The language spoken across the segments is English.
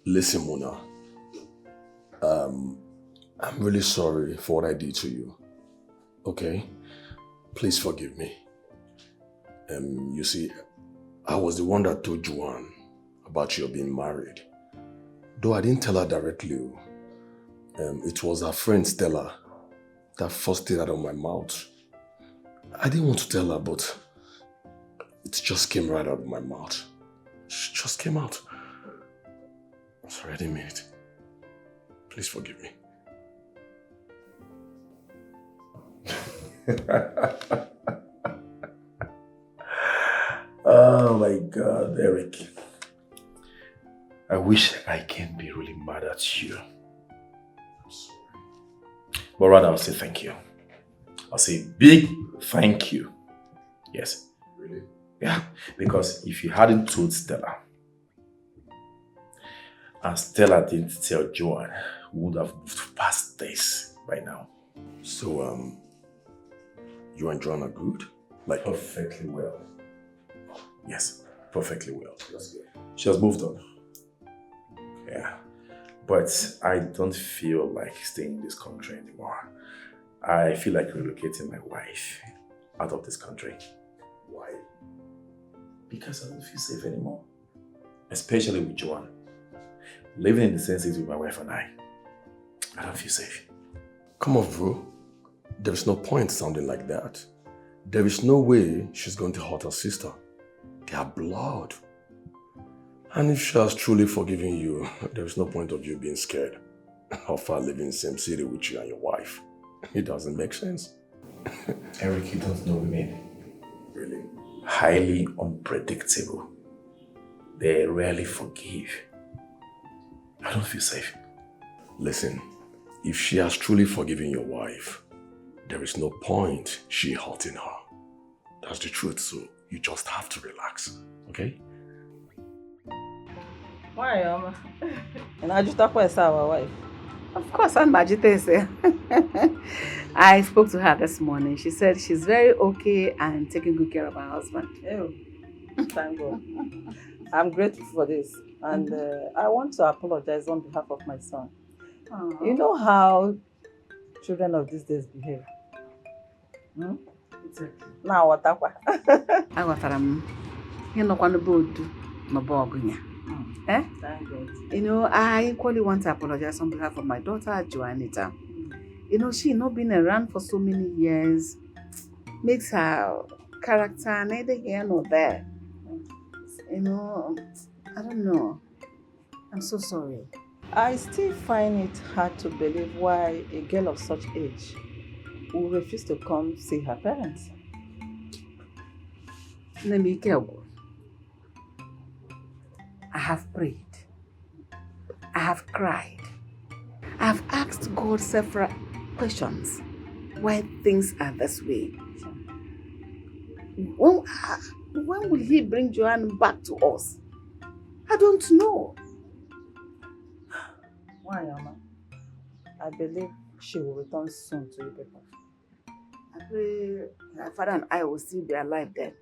Listen, Mona. I'm really sorry for what I did to you. Okay? Please forgive me. You see, I was the one that told Joanne about your being married. Though I didn't tell her directly. It was her friend Stella that forced it out of my mouth. I didn't want to tell her, but it just came right out of my mouth. It just came out. I'm sorry, I didn't mean it. Please forgive me. Oh my God, Eric. I wish I can be really mad at you. I'm sorry. But rather, I'll say thank you. I'll say big thank you. Yes. Really? Yeah, because if you hadn't told Stella, and Stella didn't tell Joanne, we would have moved past this by now. So, you and Joanne are good? Like perfectly well. Yes, perfectly well. That's good. She has moved on. Yeah. But I don't feel like staying in this country anymore. I feel like relocating my wife out of this country. Why? Because I don't feel safe anymore. Especially with Joanne. Living in the same city with my wife and I don't feel safe. Come on, bro. There is no point sounding like that. There is no way she's going to hurt her sister. They are blood. And if she has truly forgiven you, there is no point of you being scared of her living in the same city with you and your wife. It doesn't make sense. Eric, you don't know women. Really? Highly unpredictable. They rarely forgive. I don't feel safe. Listen, if she has truly forgiven your wife, there is no point she hurting her. That's the truth, so you just have to relax, okay? Why, Mama? And I just talk with our wife. Of course, I'm Majitese. I spoke to her this morning. She said she's very okay and taking good care of her husband. Oh, thank God. I'm grateful for this. And I want to apologize on behalf of my son. Aww. You know how children of these days behave? Hmm? It's okay. Now what? Eh? Thank God. You know, I equally want to apologize on behalf of my daughter, Joanita. You know, she not been around for so many years. Makes her character neither here nor there. You know, I don't know. I'm so sorry. I still find it hard to believe why a girl of such age will refuse to come see her parents. Let me go. I have prayed. I have cried. I have asked God several questions. Why things are this way? When will He bring Joanne back to us? I don't know. Why, Mama? I believe she will return soon to you people. I pray my father and I will still be alive then.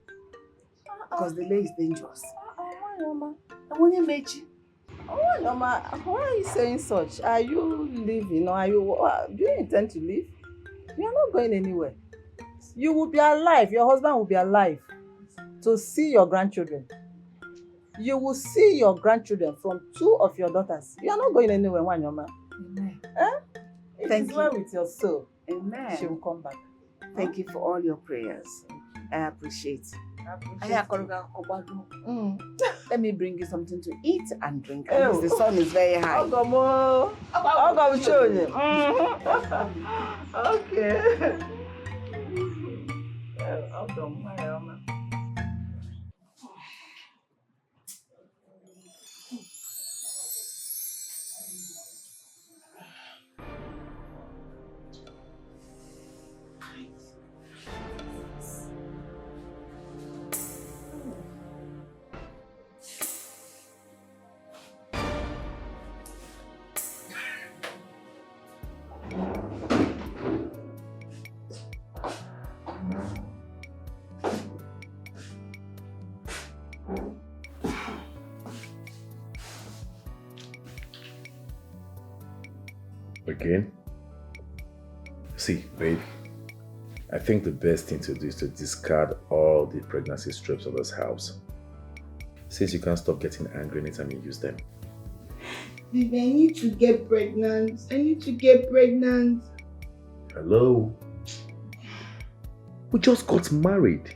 Because the lay is dangerous. Why, Mama? I want to meet you. Why, Mama? Why are you saying such? Are you leaving or do you intend to leave? You are not going anywhere. You will be alive. Your husband will be alive to see your grandchildren. You will see your grandchildren from 2 of your daughters. You are not going anywhere, Wanyoma. Amen. It is well with your soul. Amen. She will come back. Thank you for all your prayers. I appreciate. Let me bring you something to eat and drink. Because the sun is very high. I'll show you. Okay. Again? See, babe, I think the best thing to do is to discard all the pregnancy strips of this house. Since you can't stop getting angry anytime you use them. Baby, I need to get pregnant. I need to get pregnant. Hello? We just got married.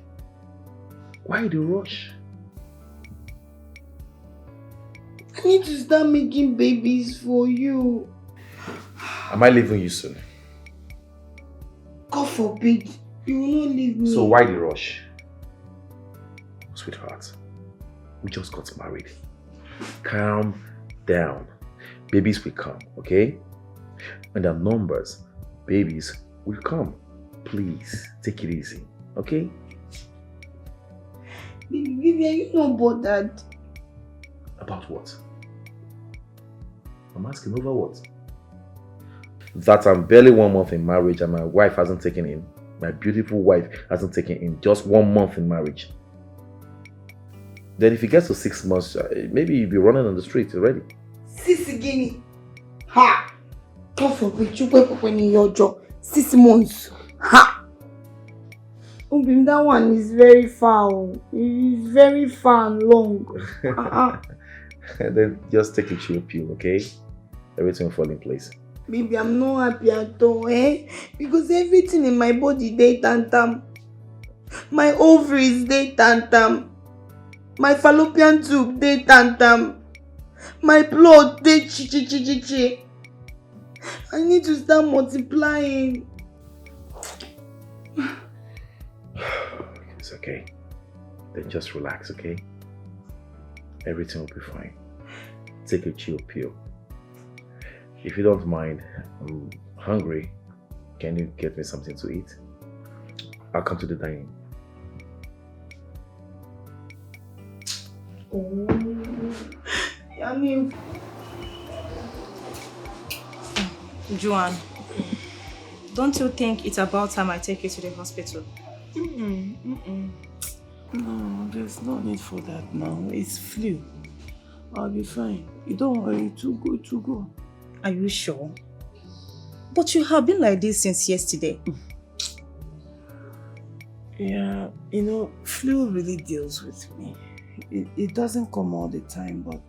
Why the rush? I need to start making babies for you. Am I leaving you soon? God forbid. You will not leave me. So why the rush? Sweetheart, we just got married. Calm down. Babies will come, okay? And the numbers, babies will come. Please, take it easy, okay? Baby, are you not bothered? About what? I'm asking over what? That I'm barely 1 month in marriage and my wife hasn't taken in. My beautiful wife hasn't taken in just 1 month in marriage. Then if it gets to 6 months, maybe you'll be running on the street already. Guinea. Ha! God forbid you wake up when in your job. 6 months. Ha! Obim, that one is very far. It is very far and long. Then just take a chill pill, okay? Everything will fall in place. Baby, I'm not happy at all, because everything in my body dey tantam. My ovaries dey tantam. My fallopian tube dey tantam. My blood dey chi. I need to start multiplying. It's okay. Then just relax, okay? Everything will be fine. Take a chill pill. If you don't mind, I'm hungry. Can you get me something to eat? I'll come to the dining. Oh, I mean, Joanne, don't you think it's about time I take you to the hospital? No, there's no need for that now. It's flu. I'll be fine. You don't worry. To go. Are you sure? But you have been like this since yesterday. Yeah, flu really deals with me. It doesn't come all the time, but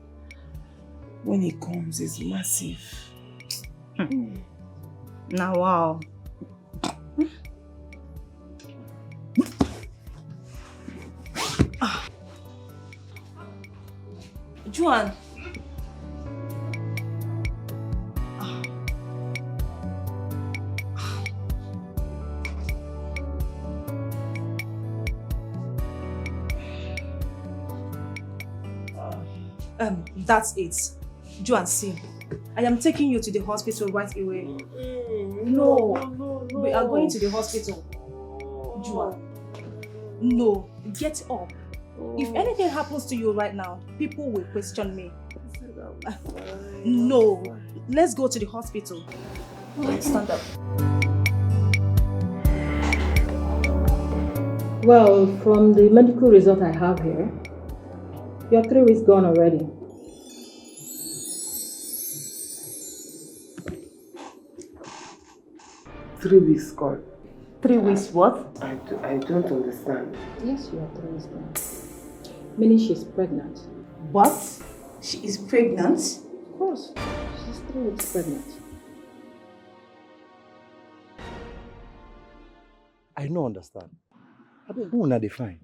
when it comes, it's massive. Now, wow. Joanne. That's it. Joanne, see. I am taking you to the hospital right away. No. We are going to the hospital. Joanne. No. Get up. If anything happens to you right now, people will question me. No. Let's go to the hospital. Stand up. Well, from the medical result I have here, you're 3 weeks gone already. Three weeks gone. 3 weeks what? I don't understand. Yes, you are 3 weeks gone. Meaning she's pregnant. What? She is pregnant? Of course, she's 3 weeks pregnant. I don't understand. Who na dey fine?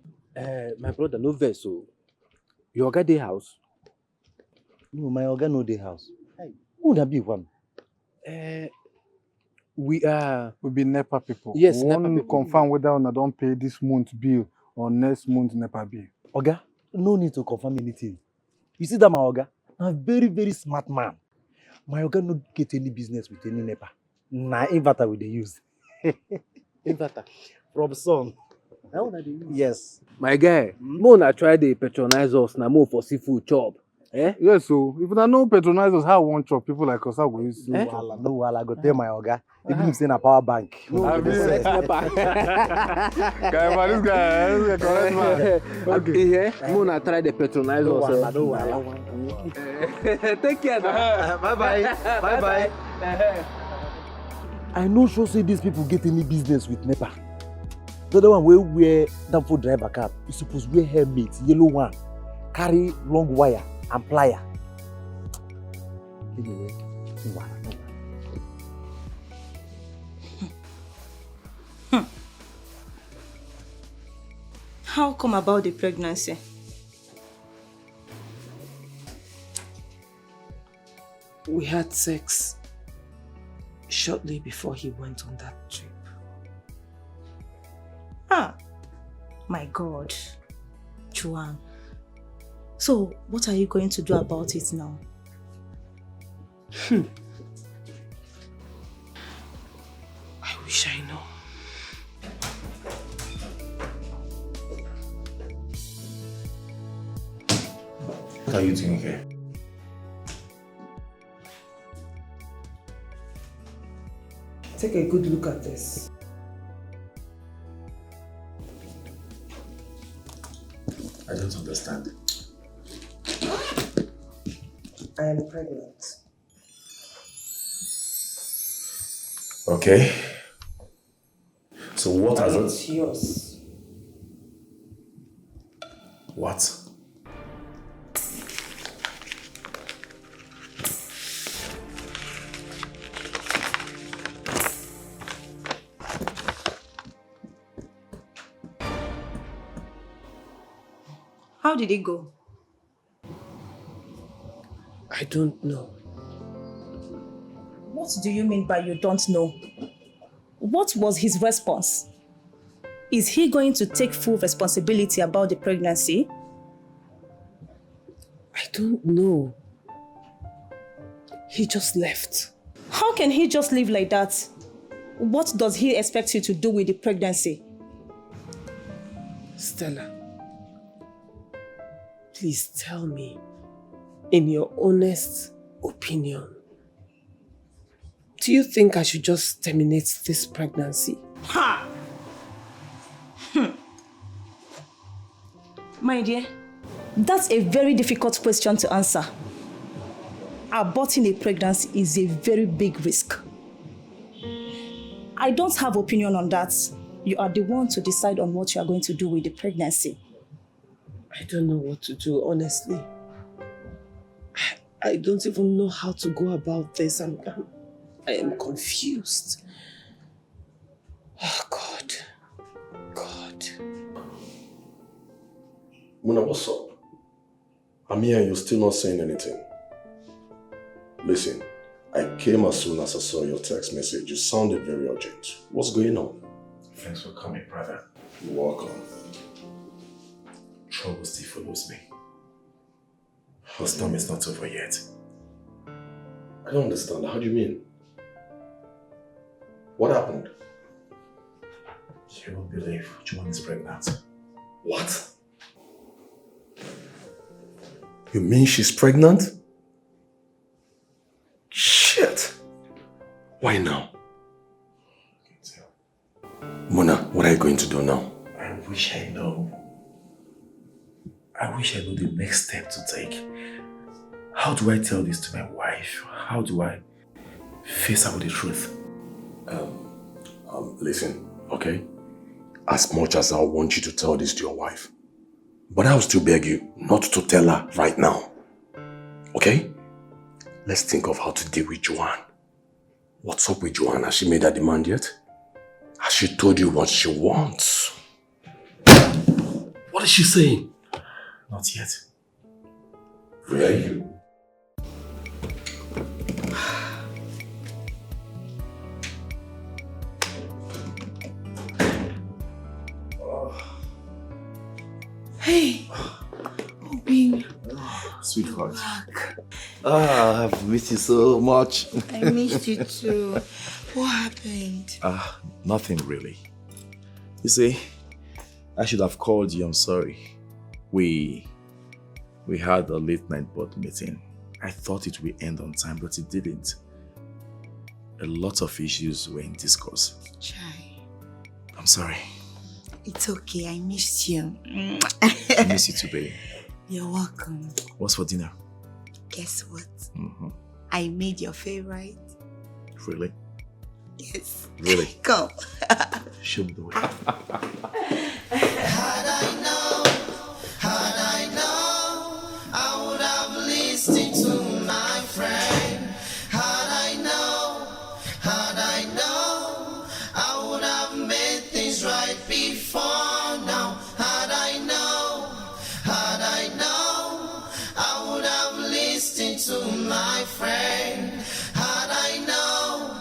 My brother, no vex, so your oga dey house? No, my oga no dey house. Who na be one? We are... We be NEPA people. Yes, we NEPA want people. confirm whether una don't pay this month bill or next month NEPA bill. Oga, no need to confirm anything. You see that my oga? Na very, very smart man. My oga no get any business with any NEPA. Na inverter we dey use. Inverter. From sun. That one I dey use. Yes. My guy, mo na try dey patronize us na mo for seafood chop. Yes, so if una no patronize us, how one chop people like us, how go use No wahala, go tell my oga. Even if say na power bank. No, I mean, this NEPA. this guy correct man. Okay, mo na try dey patronize No us. wahala, no wahala. Take care now. Bye bye. Bye bye. I no sure say these people get any business with NEPA. The other one wey wear damn driver cap, you suppose wear helmet, yellow one, carry long wire and plier. Anyway, no. How come about the pregnancy? We had sex shortly before he went on that trip. Ah, my God. Joanne. So, what are you going to do about it now? I wish I know. What are you doing here? Take a good look at this. I don't understand. I am pregnant. Okay. So what has It's yours. What? How did it go? I don't know. What do you mean by you don't know? What was his response? Is he going to take full responsibility about the pregnancy? I don't know. He just left. How can he just live like that? What does he expect you to do with the pregnancy? Stella, please tell me, in your honest opinion, do you think I should just terminate this pregnancy? Ha! My dear, that's a very difficult question to answer. Aborting a pregnancy is a very big risk. I don't have opinion on that. You are the one to decide on what you are going to do with the pregnancy. I don't know what to do, honestly. I don't even know how to go about this. I am confused. Oh, God. God. Muna, what's up? I'm here and you're still not saying anything. Listen, I came as soon as I saw your text message. You sounded very urgent. What's going on? Thanks for coming, brother. You're welcome. Trouble still follows me. The storm is not over yet. I don't understand. How do you mean? What happened? You won't believe Joanne is pregnant. What? You mean she's pregnant? Shit! Why now? Mona, what are you going to do now? I wish I know. I wish I knew the next step to take. How do I tell this to my wife? How do I face her with the truth? Listen, okay? As much as I want you to tell this to your wife, but I will still beg you not to tell her right now. Okay? Let's think of how to deal with Joanne. What's up with Joanne? Has she made her demand yet? Has she told you what she wants? What is she saying? Not yet. Where are you? Hey, Obin. Sweetheart. I've missed you so much. I missed you too. What happened? Nothing really. You see, I should have called you, I'm sorry. We had a late night board meeting. I thought it would end on time, but it didn't. A lot of issues were in discourse. Chai. I'm sorry. It's okay, I missed you. I miss you too, baby. You're welcome. What's for dinner? Guess what? I made your favorite. Really? Yes. Really? Come. Show me the way. Had I known, I would have listened to my friend. Had I known, I would have made things right before now. Had I known, I would have listened to my friend. Had I known,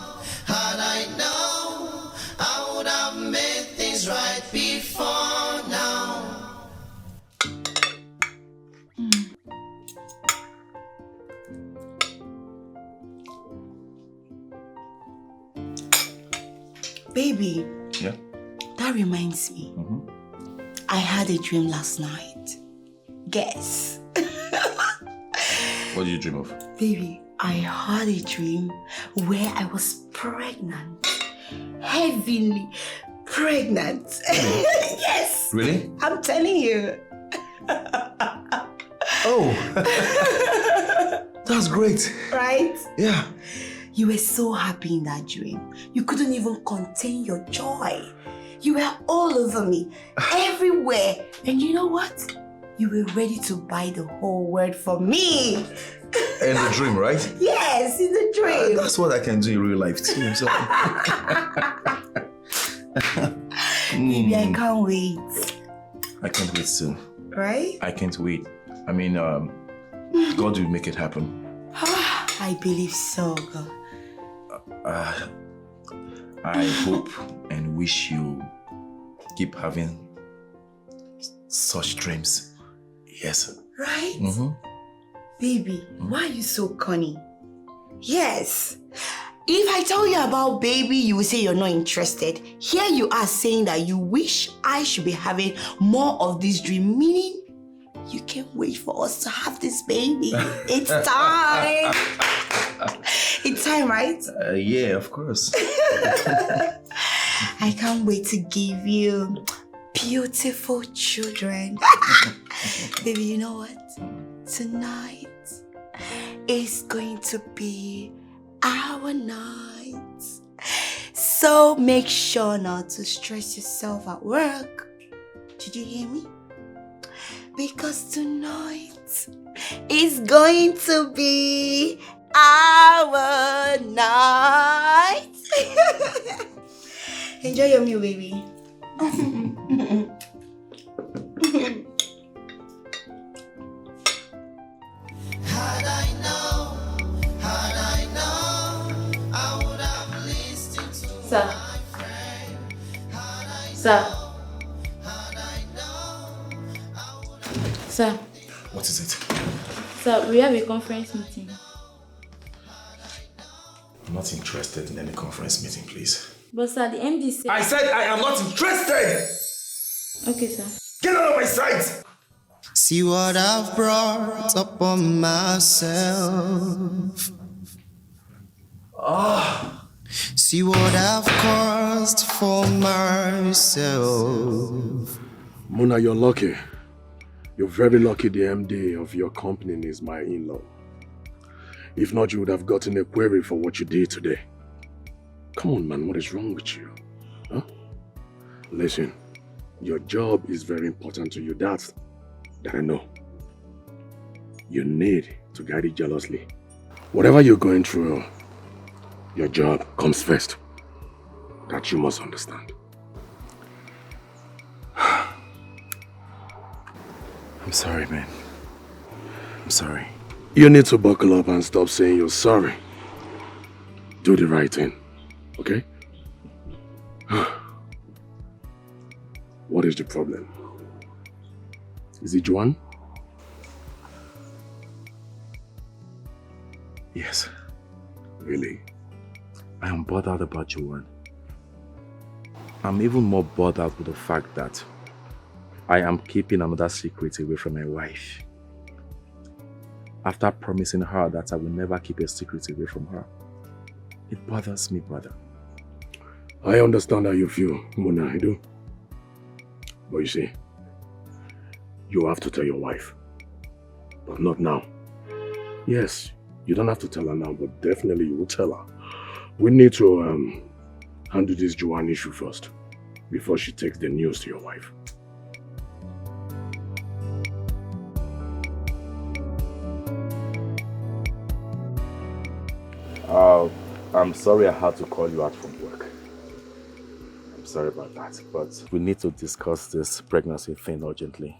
I would have made things right before now. Baby. Yeah? That reminds me. I had a dream last night. Guess. What did you dream of? Baby, I had a dream where I was pregnant. Heavily pregnant. Yes. Really? I'm telling you. Oh. That's great. Right? Yeah. You were so happy in that dream. You couldn't even contain your joy. You were all over me, everywhere. And you know what? You were ready to buy the whole world for me. In the dream, right? Yes, in the dream. That's what I can do in real life too. So. Baby, I can't wait. I can't wait soon. Right? I can't wait. I mean, God will make it happen. I believe so, God. I hope and wish you keep having such dreams. Yes. Right? Mm-hmm. Baby, why are you so cunning? Yes. If I tell you about baby, you will say you're not interested. Here you are saying that you wish I should be having more of this dream, meaning you can't wait for us to have this baby. It's time. It's time, right? Yeah, of course. I can't wait to give you beautiful children. Baby, you know what? Tonight is going to be our night. So make sure not to stress yourself at work. Did you hear me? Because tonight is going to be our night. Enjoy your meal, baby. Had I known, I would have listened to Sir. my friend. Sir. Sir. What is it? Sir, we have a conference meeting. I'm not interested in any conference meeting, please. But sir, the MD said... I said I am not interested! Okay, sir. Get out of my sight! See what I've brought upon myself. See what I've caused for myself. Mona, you're lucky. You're very lucky the MD of your company is my in-law. If not, you would have gotten a query for what you did today. Come on, man, what is wrong with you? Huh? Listen, your job is very important to you. That I know. You need to guide it jealously. Whatever you're going through, your job comes first. That you must understand. I'm sorry, man. I'm sorry. You need to buckle up and stop saying you're sorry. Do the right thing, okay? What is the problem? Is it Juan? Yes. Really? I am bothered about Juan. I'm even more bothered with the fact that I am keeping another secret away from my wife. After promising her that I will never keep a secret away from her. It bothers me, brother. I understand how you feel, Mona, I do. But you see, you have to tell your wife. But not now. Yes, you don't have to tell her now, but definitely you will tell her. We need to handle this Joanne issue first, before she takes the news to your wife. I'm sorry I had to call you out from work. I'm sorry about that, but we need to discuss this pregnancy thing urgently.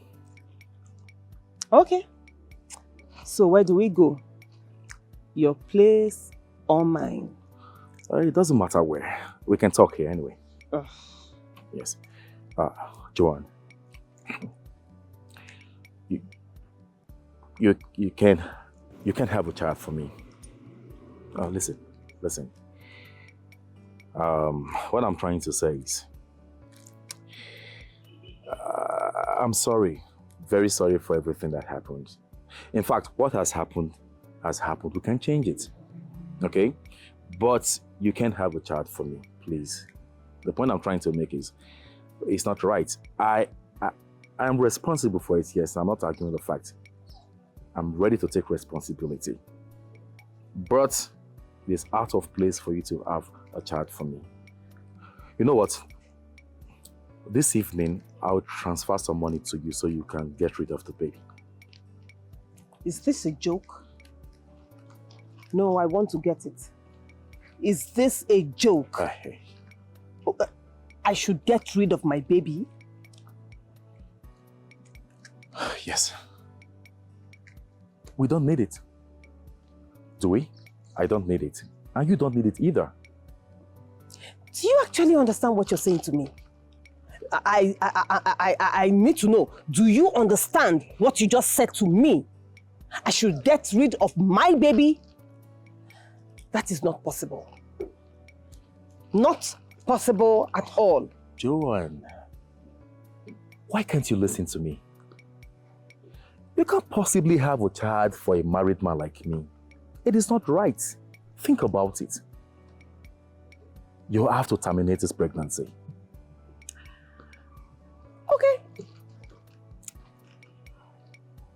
Okay. So where do we go? Your place or mine? It doesn't matter where. We can talk here anyway. Yes. Joanne. You can have a child for me. Listen. What I'm trying to say is, I'm sorry, very sorry for everything that happened. In fact, what has happened has happened. We can change it, okay? But you can't have a child for me, please. The point I'm trying to make is, it's not right. I am responsible for it, yes. I'm not arguing the fact. I'm ready to take responsibility. But it's out of place for you to have a child for me. You know what? This evening, I'll transfer some money to you so you can get rid of the baby. Is this a joke? No, I want to get it. Is this a joke? I should get rid of my baby? Yes. We don't need it. Do we? I don't need it. And you don't need it either. Do you actually understand what you're saying to me? I need to know. Do you understand what you just said to me? I should get rid of my baby? That is not possible. Not possible at all. Joanne, why can't you listen to me? You can't possibly have a child for a married man like me. It is not right. Think about it. You have to terminate this pregnancy. Okay.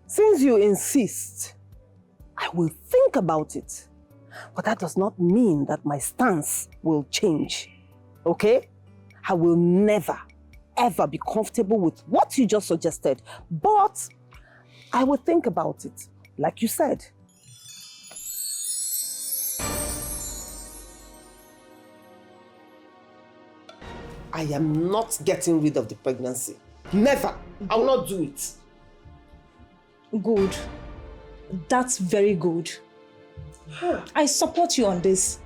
Since you insist, I will think about it. But that does not mean that my stance will change. Okay? I will never, ever be comfortable with what you just suggested. But I will think about it, like you said. I am not getting rid of the pregnancy. Never. I will not do it. Good. That's very good. I support you on this.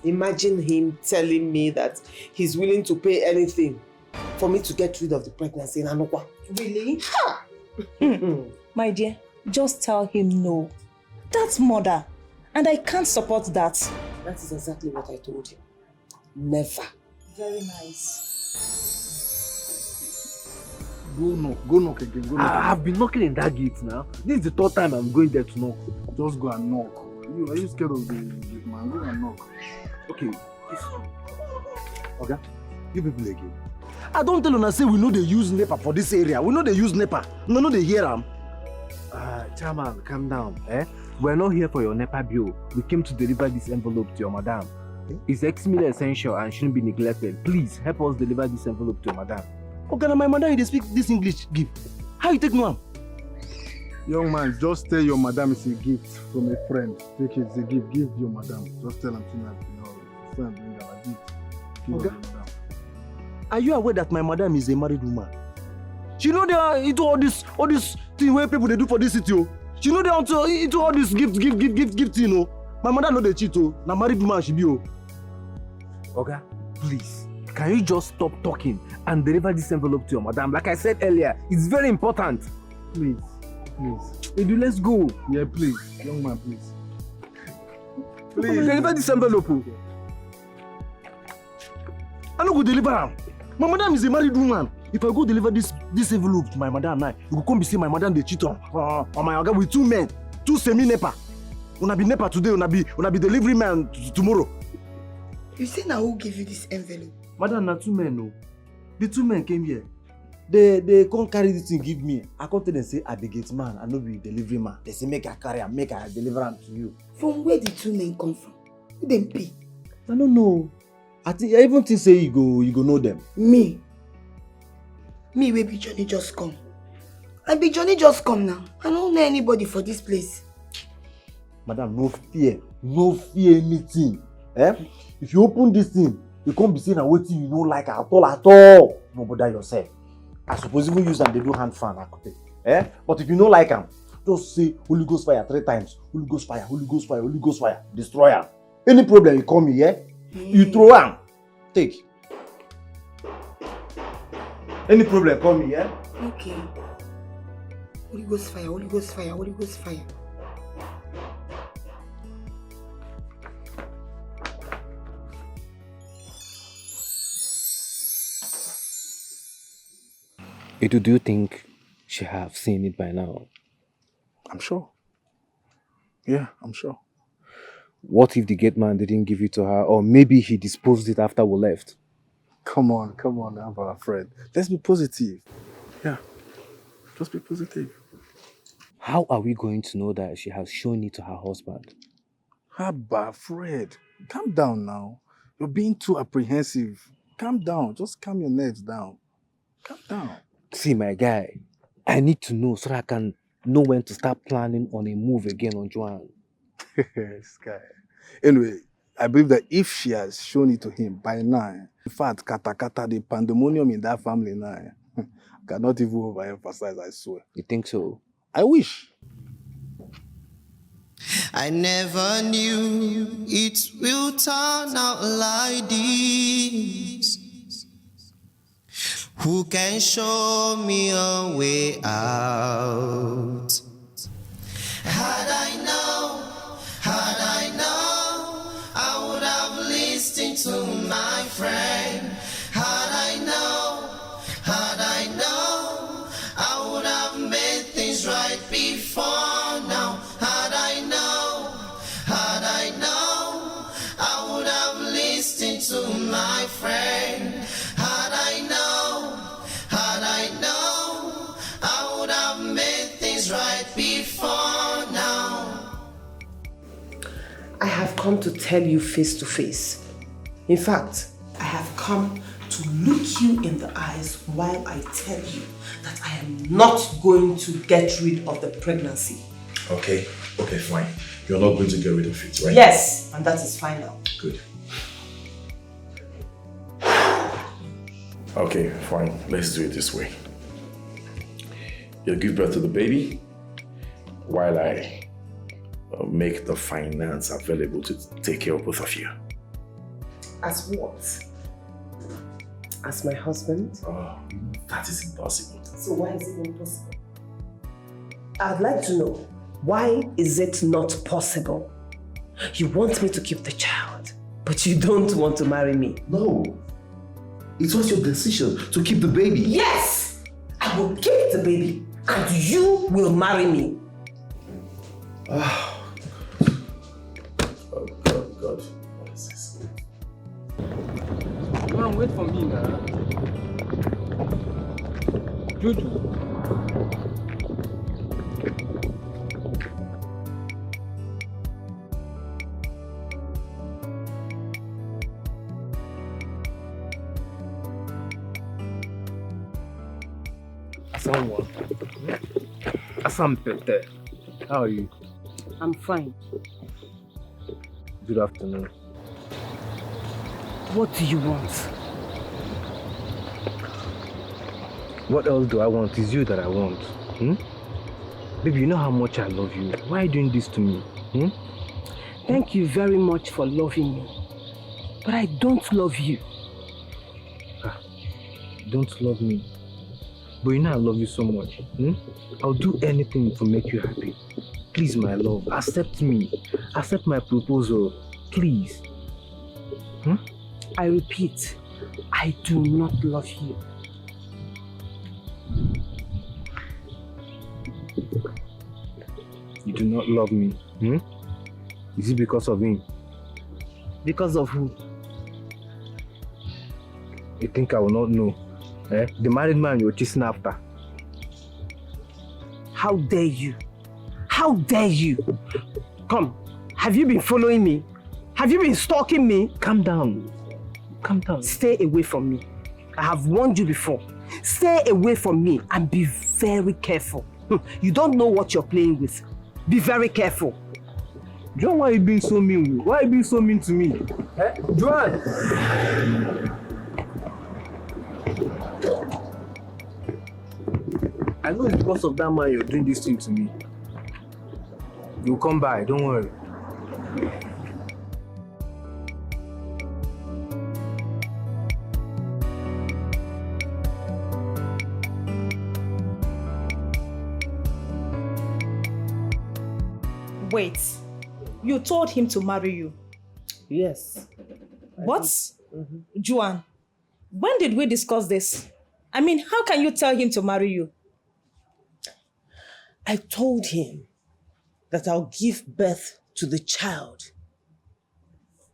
Imagine him telling me that he's willing to pay anything for me to get rid of the pregnancy in Anokwa. Really? My dear, just tell him no. That's murder. And I can't support that. That is exactly what I told him. Never. Very nice. Go knock again. Go knock. I've been knocking in that gate now. This is the third time I'm going there to knock. Just go and knock. Are you scared of the man? Go and knock. Okay. Okay. You people again. I don't tell you, say we know they use NEPA for this area. We know they use NEPA. No, no, they hear them. Chairman, calm down. We're not here for your NEPA bill. We came to deliver this envelope to your madam. It's extremely essential and shouldn't be neglected. Please help us deliver this envelope to your madam. Okay, now my madam, they speak this English. Give. How you take no? Young man, just tell your madam it's a gift from a friend. Take it, it's a gift. Give your madam. Just tell him to bring her a gift. Give her madam. Are you aware that my madam is a married woman? She know they are into all this thing where people they do for this city. Oh. She know they are into all this gift, you know. My mother know they cheat. Oh. Now married woman she be. Oh. Okay, please. Can you just stop talking and deliver this envelope to your madam? Like I said earlier, it's very important. Please. Edu, let's go. Yeah, please. Young man, please. Please. Deliver this envelope. I no go deliver am. My madam is a married woman. If I go deliver this envelope to my madam now, you go come be see my madam they cheat on my oga with 2 men, 2 semi-NEPA. Una be NEPA today, una be delivery man tomorrow. You say now who give you this envelope? Madam, na 2 men, no. The 2 men came here. They can't carry this thing, give me. I come tell them say I be gate man, I no be delivery man. They say make I carry am, make I deliver am to you. From where the 2 men come from? Who them pay? I don't know. I even think say you go know them. Me wey be Johnny just come. I be Johnny just come now. I don't know anybody for this place. Madam, no fear anything. If you open this thing, you can't be saying waiting you know like at all. No bother yourself. I suppose even use them, they do hand fan. But if you don't like them, just say Holy Ghost fire 3 times. Holy Ghost fire, Holy Ghost fire, Holy Ghost fire. Destroy them. Any problem you call me, you throw them. Take. Any problem, call me, Okay. Holy Ghost fire, Holy Ghost fire, Holy Ghost fire. Edu, do you think she have seen it by now? I'm sure. Yeah, I'm sure. What if the gate man didn't give it to her, or maybe he disposed it after we left? Come on, our friend. Let's be positive. Yeah, just be positive. How are we going to know that she has shown it to her husband? Abba, Fred, calm down now. You're being too apprehensive. Calm down. Just calm your nerves down. Calm down. See, my guy, I need to know so that I can know when to start planning on a move again on Joanne. Sky. Anyway, I believe that if she has shown it to him by now, in fact, kata, the pandemonium in that family now, I cannot even overemphasize, I swear. You think so? I wish. I never knew it will turn out like this. Who can show me a way out? Had I known, I would have listened to my friend. Had I known, I would have made things right before now. Had I known, I would have listened to my friend. Had I known, I would have made things right before now. I have come to tell you face to face. In fact, I have come to look you in the eyes while I tell you that I am not going to get rid of the pregnancy. Okay, fine. You're not going to get rid of it, right? Yes, and that is final. Good. Okay, fine. Let's do it this way. You'll give birth to the baby while I make the finance available to take care of both of you. As what? As my husband? Oh, that is impossible. So why is it impossible? I'd like to know, why is it not possible? You want me to keep the child, but you don't want to marry me. No. It was your decision to keep the baby. Yes! I will keep the baby, and you will marry me. Oh, God. What is this? Come on, wait for me now. Juju. Assam Pete, how are you? I'm fine. Good afternoon. What do you want? What else do I want? It's you that I want. Baby, you know how much I love you. Why are you doing this to me? Thank you very much for loving me. But I don't love you. You don't love me. But you know I love you so much. I'll do anything to make you happy. Please, my love, accept me. Accept my proposal. Please. I repeat, I do not love you. You do not love me. Is it because of him? Because of who? You think I will not know? The married man you're chasing after. How dare you? How dare you? Come, have you been following me? Have you been stalking me? Calm down. Calm down. Stay away from me. I have warned you before. Stay away from me and be very careful. You don't know what you're playing with. Be very careful. John, why are you being so mean? Why are you being so mean to me? Eh? Joan! I know it's because of that man you're doing this thing to me. You'll come by, don't worry. Wait, you told him to marry you? Yes. What? Joan, when did we discuss this? I mean, how can you tell him to marry you? I told him that I'll give birth to the child.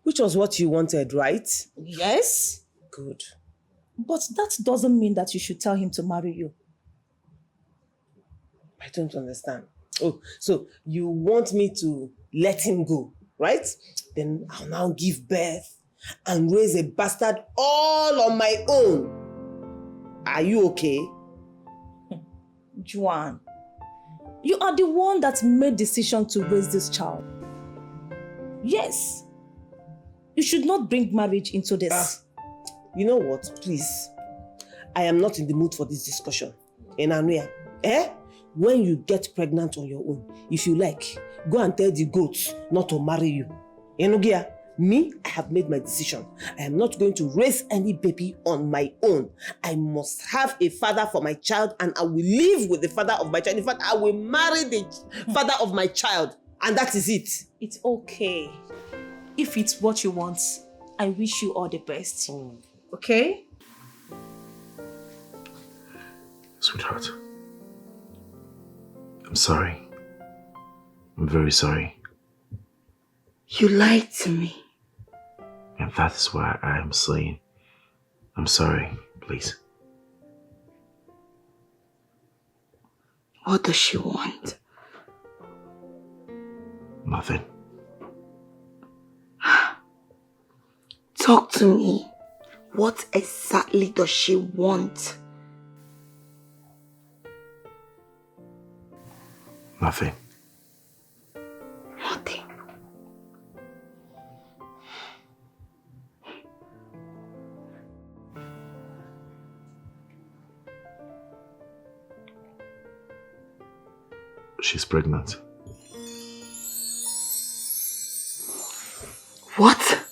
Which was what you wanted, right? Yes. Good. But that doesn't mean that you should tell him to marry you. I don't understand. Oh, so you want me to let him go, right? Then I'll now give birth and raise a bastard all on my own. Are you okay? Joan, you are the one that made decision to raise this child. Yes. You should not bring marriage into this. You know what? Please. I am not in the mood for this discussion. Enanuya, when you get pregnant on your own, if you like, go and tell the goats not to marry you. Enugia, me, I have made my decision. I am not going to raise any baby on my own. I must have a father for my child and I will live with the father of my child. In fact, I will marry the father of my child. And that is it. It's okay. If it's what you want, I wish you all the best. Okay? Sweetheart, I'm sorry. I'm very sorry. You lied to me. And that is why I am saying, I'm sorry, please. What does she want? Nothing. Talk to me. What exactly does she want? Nothing. Nothing. She's pregnant. What?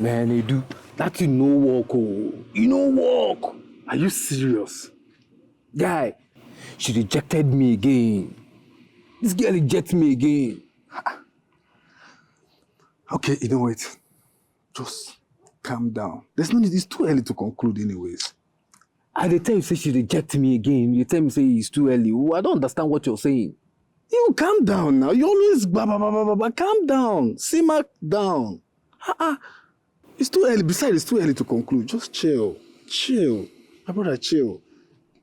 Man, Edu, that you no work, oh. You no work. Are you serious? Guy, she rejected me again. This girl rejects me again. Okay, you know what? Just calm down. There's no need. It's too early to conclude anyways. At the time you say she rejects me again, you tell me say it's too early. Oh, I don't understand what you're saying. You calm down now. You always calm down. Simmer down. It's too early. Besides, it's too early to conclude. Just chill. Chill. My brother, chill.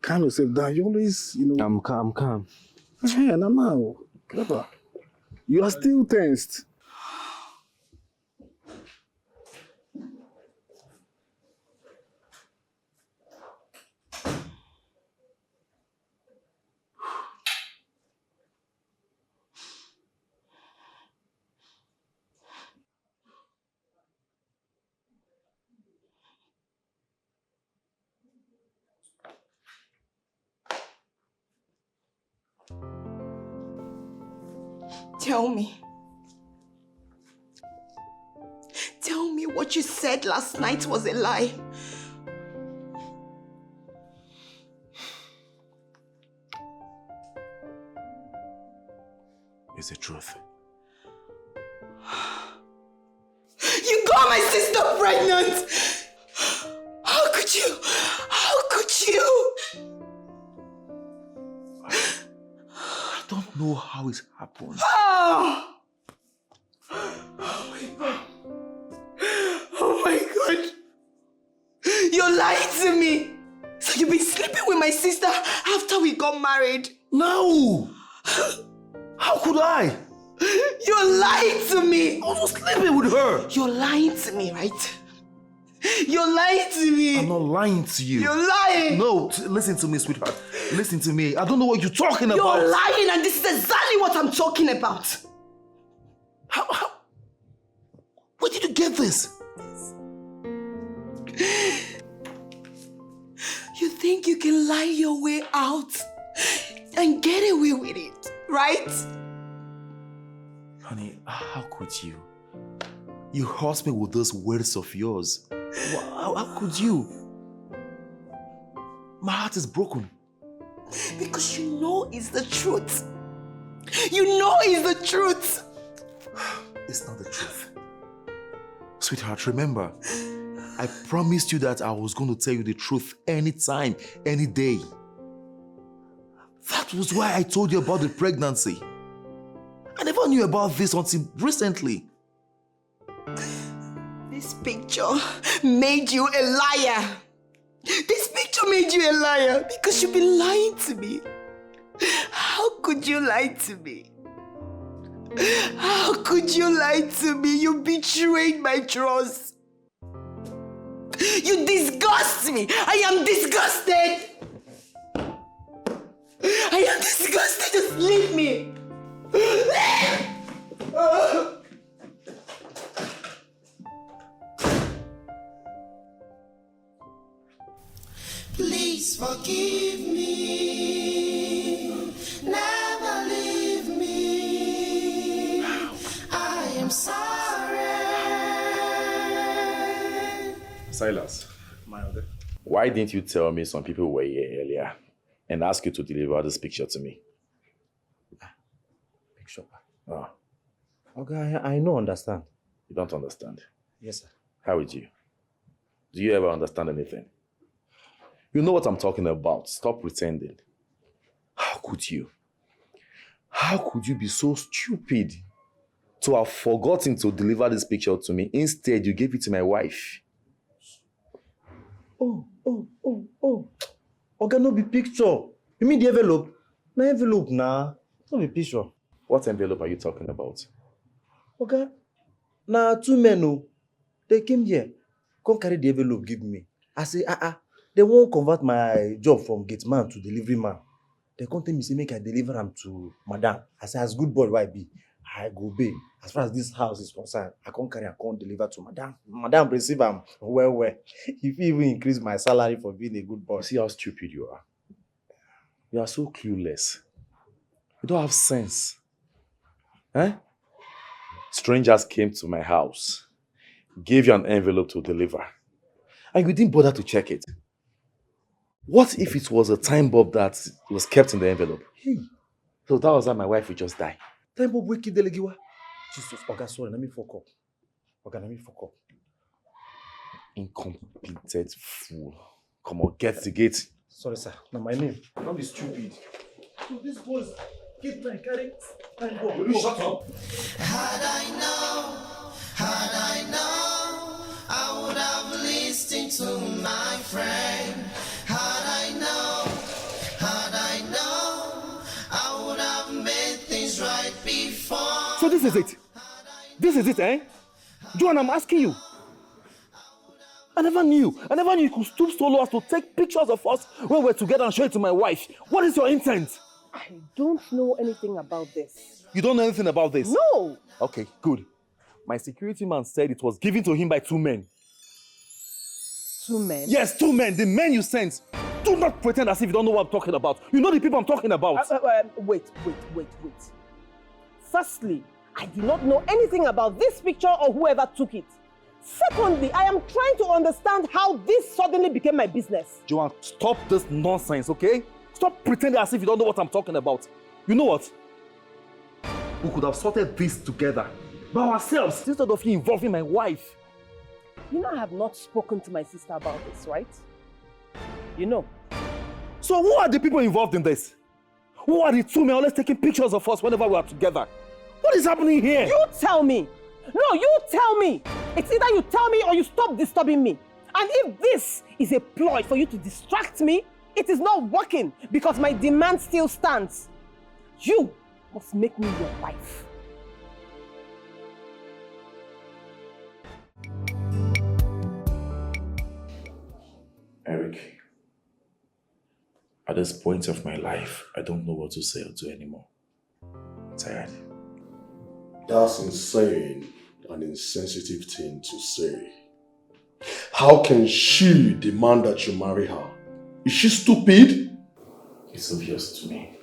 Calm yourself down. You always, I'm calm. Hey, now. You are still tensed. Tell me. Tell me what you said last night was a lie. It's the truth. You got my sister pregnant! How could you? How could you? I don't know how it happened. Oh! Oh my God. Oh my God. You lied to me. So you've been sleeping with my sister after we got married? No! How could I? You're lying to me. I was just sleeping with her. You're lying to me, right? You're lying to me. I'm not lying to you. You're lying. No, listen to me, sweetheart. Listen to me. I don't know what you're talking about. You're lying, and this is exactly what I'm talking about. How? Where did you get this? You think you can lie your way out and get away with it, right? Honey, how could you? You hurt me with those words of yours. How could you? My heart is broken. Because you know it's the truth. You know it's the truth. It's not the truth. Sweetheart, remember, I promised you that I was going to tell you the truth anytime, any day. That was why I told you about the pregnancy. I never knew about this until recently. This picture made you a liar. This picture made you a liar because you've been lying to me. How could you lie to me? How could you lie to me? You betrayed my trust. You disgust me. I am disgusted. I am disgusted. Just leave me. Please forgive me. Never leave me. I am sorry. Silas, why didn't you tell me some people were here earlier and ask you to deliver this picture to me? Picture? Ah. Okay, I don't understand. You don't understand? Yes, sir. How would you? Do you ever understand anything? You know what I'm talking about. Stop pretending. How could you? How could you be so stupid to have forgotten to deliver this picture to me? Instead, you gave it to my wife. Oh. Okay, no be picture. You mean the envelope? No envelope, nah. No be picture. What envelope are you talking about? Okay. Now, two men, oh, they came here. Come carry the envelope, give me. I say, they won't convert my job from gate man to delivery man. They come tell me, say, make I deliver them to madam. I say, as good boy, why be? I go obey. As far as this house is concerned, I can't carry, I can't deliver to madam. Madam receive them well. If you even increase my salary for being a good boy. See how stupid you are. You are so clueless. You don't have sense. Eh? Strangers came to my house, gave you an envelope to deliver, and you didn't bother to check it. What if it was a time bomb that was kept in the envelope? Hey. So that was how my wife would just die. Time bomb wiki delegiwa. Jesus, okay, sorry, let me fuck up. Okay, let me fuck up. Incompleted fool. Come on, get the gate. Sorry, sir. Now my name. Don't be stupid. So this boys keep my carry. Time bomb. Will you shut up? Had I known, I would have listened to my friend. Had I known, I would have made things right before. So this is it. This is it, eh? Joan, I'm asking you. I never knew you could stoop so low as to take pictures of us when we're together and show it to my wife. What is your intent? I don't know anything about this. You don't know anything about this? No! Okay, good. My security man said it was given to him by 2 men. 2 men? Yes, 2 men. The men you sent. Do not pretend as if you don't know what I'm talking about. You know the people I'm talking about. Wait. Firstly, I do not know anything about this picture or whoever took it. Secondly, I am trying to understand how this suddenly became my business. Joanne, stop this nonsense, okay? Stop pretending as if you don't know what I'm talking about. You know what? We could have sorted this together by ourselves instead of you involving my wife. You know I have not spoken to my sister about this, right? You know. So who are the people involved in this? Who are the 2 men always taking pictures of us whenever we are together? What is happening here? You tell me. No, you tell me. It's either you tell me or you stop disturbing me. And if this is a ploy for you to distract me, it is not working because my demand still stands. You must make me your wife. At this point of my life, I don't know what to say or do anymore. I'm tired. That's insane, an insensitive thing to say. How can she demand that you marry her? Is she stupid? It's obvious to me.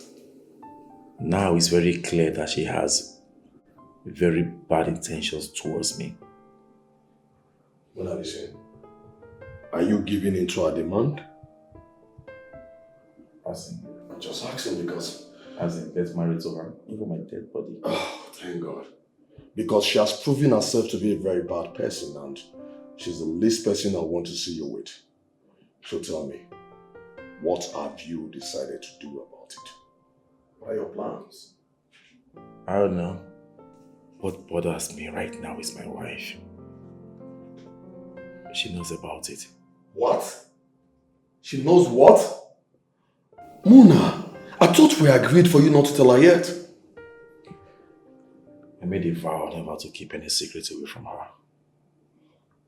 Now it's very clear that she has very bad intentions towards me. Mona, listen. Are you giving in to her demand? I'm just asking because... As in, get married to her, even my dead body. Oh, thank God. Because she has proven herself to be a very bad person and she's the least person I want to see you with. So tell me, what have you decided to do about it? What are your plans? I don't know. What bothers me right now is my wife. She knows about it. What? She knows what? Mona, I thought we agreed for you not to tell her yet. I made a vow never to keep any secrets away from her.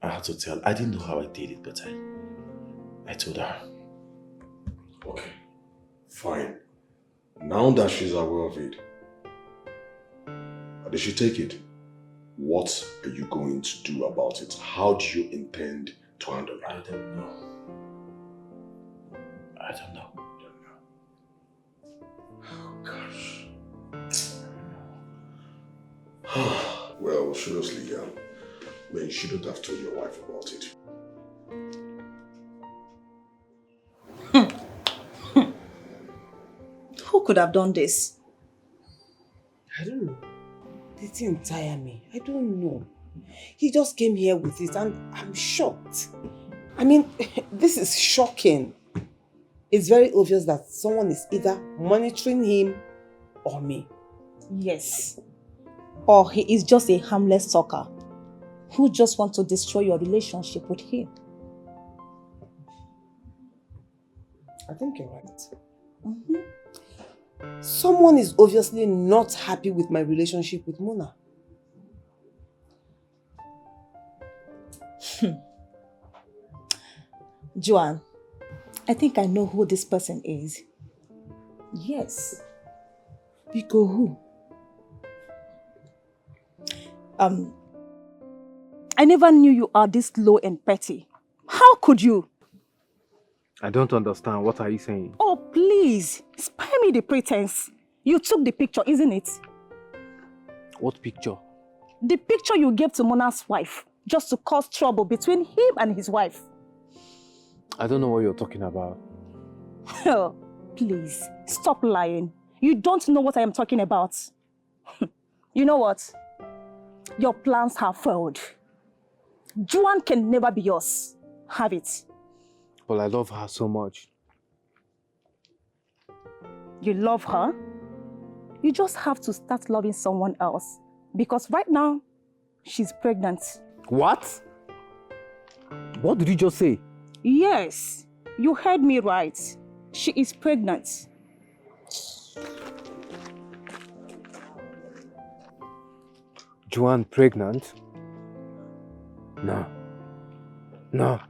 I had to tell. I didn't know how I did it, but I told her. Okay, fine. Now that she's aware of it, how did she take it? What are you going to do about it? How do you intend to handle it? I don't know. I don't know. Oh, gosh. Well, seriously, man, you shouldn't have told your wife about it. Who could have done this? I don't know. They didn't tire me. I don't know. He just came here with it and I'm shocked. I mean, this is shocking. It's very obvious that someone is either monitoring him or me. Yes. Or he is just a harmless stalker who just wants to destroy your relationship with him. I think you're right. Someone is obviously not happy with my relationship with Mona. Joanne, I think I know who this person is. Yes. Bcos who? I never knew you are this low and petty. How could you? I don't understand. What are you saying? Oh, please. Spare me the pretense. You took the picture, isn't it? What picture? The picture you gave to Mona's wife, just to cause trouble between him and his wife. I don't know what you're talking about. Oh, please, stop lying. You don't know what I am talking about. You know what? Your plans have failed. Joanne can never be yours. Have it. But I love her so much. You love her? You just have to start loving someone else. Because right now, she's pregnant. What? What did you just say? Yes, you heard me right. She is pregnant. Joanne pregnant? No. No.